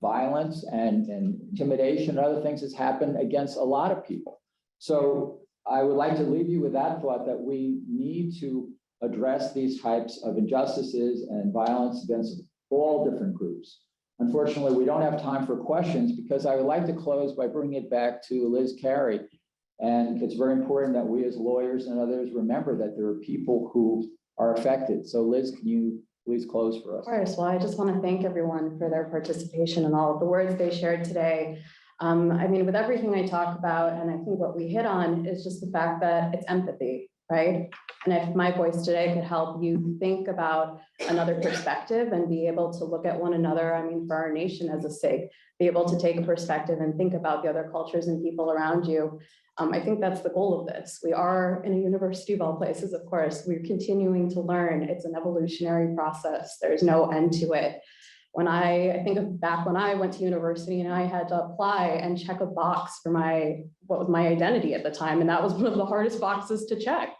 violence and intimidation and other things has happened against a lot of people. So I would like to leave you with that thought that we need to address these types of injustices and violence against all different groups. Unfortunately, we don't have time for questions because I would like to close by bringing it back to Liz Carey. And it's very important that we as lawyers and others remember that there are people who are affected. So Liz, can you please close for us? Of course. Well, I just want to thank everyone for their participation and all of the words they shared today. I mean, with everything I talk about, and I think what we hit on is just the fact that it's empathy, right? And if my voice today could help you think about another perspective and be able to look at one another, I mean, for our nation as a sake, be able to take a perspective and think about the other cultures and people around you. I think that's the goal of this. We are in a university of all places, of course. We're continuing to learn. It's an evolutionary process. There's no end to it. When I think of back when I went to university and I had to apply and check a box for what was my identity at the time, and that was one of the hardest boxes to check.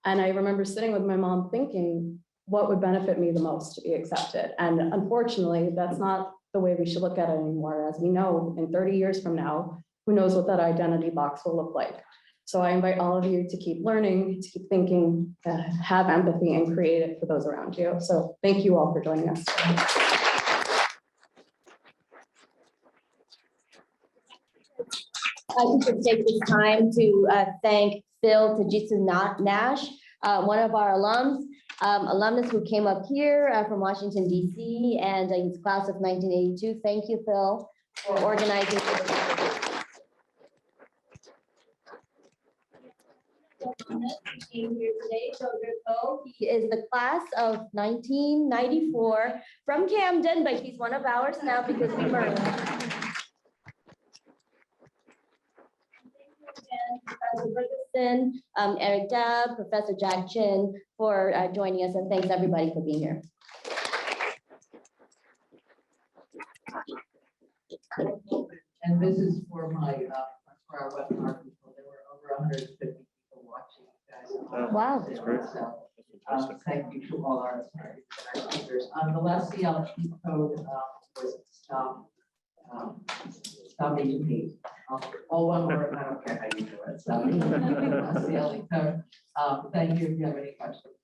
And I remember sitting with my mom thinking, what would benefit me the most to be accepted? And unfortunately, that's not the way we should look at it anymore. As we know, in 30 years from now, who knows what that identity box will look like. So I invite all of you to keep learning, to keep thinking, have empathy and create it for those around you. So thank you all for joining us. I just take this time to thank Phil Tajitsu Nash, one of our alumnus who came up here from Washington, DC, and he's class of 1982. Thank you, Phil, for organizing. Came here today, he is the class of 1994 from Camden, but he's one of ours now because we merged. Professor Ferguson, Eric Dabb, Professor Jack Chin for joining us, and thanks everybody for being here. And this is for for our webinar people. There were over 150 people watching, guys. Wow. That's great. So, thank you to all our speakers. The last CLE code was stop agent hate. All one word, I don't care how you do it. Stop agent hate. CLE code. Thank you. If you have any questions.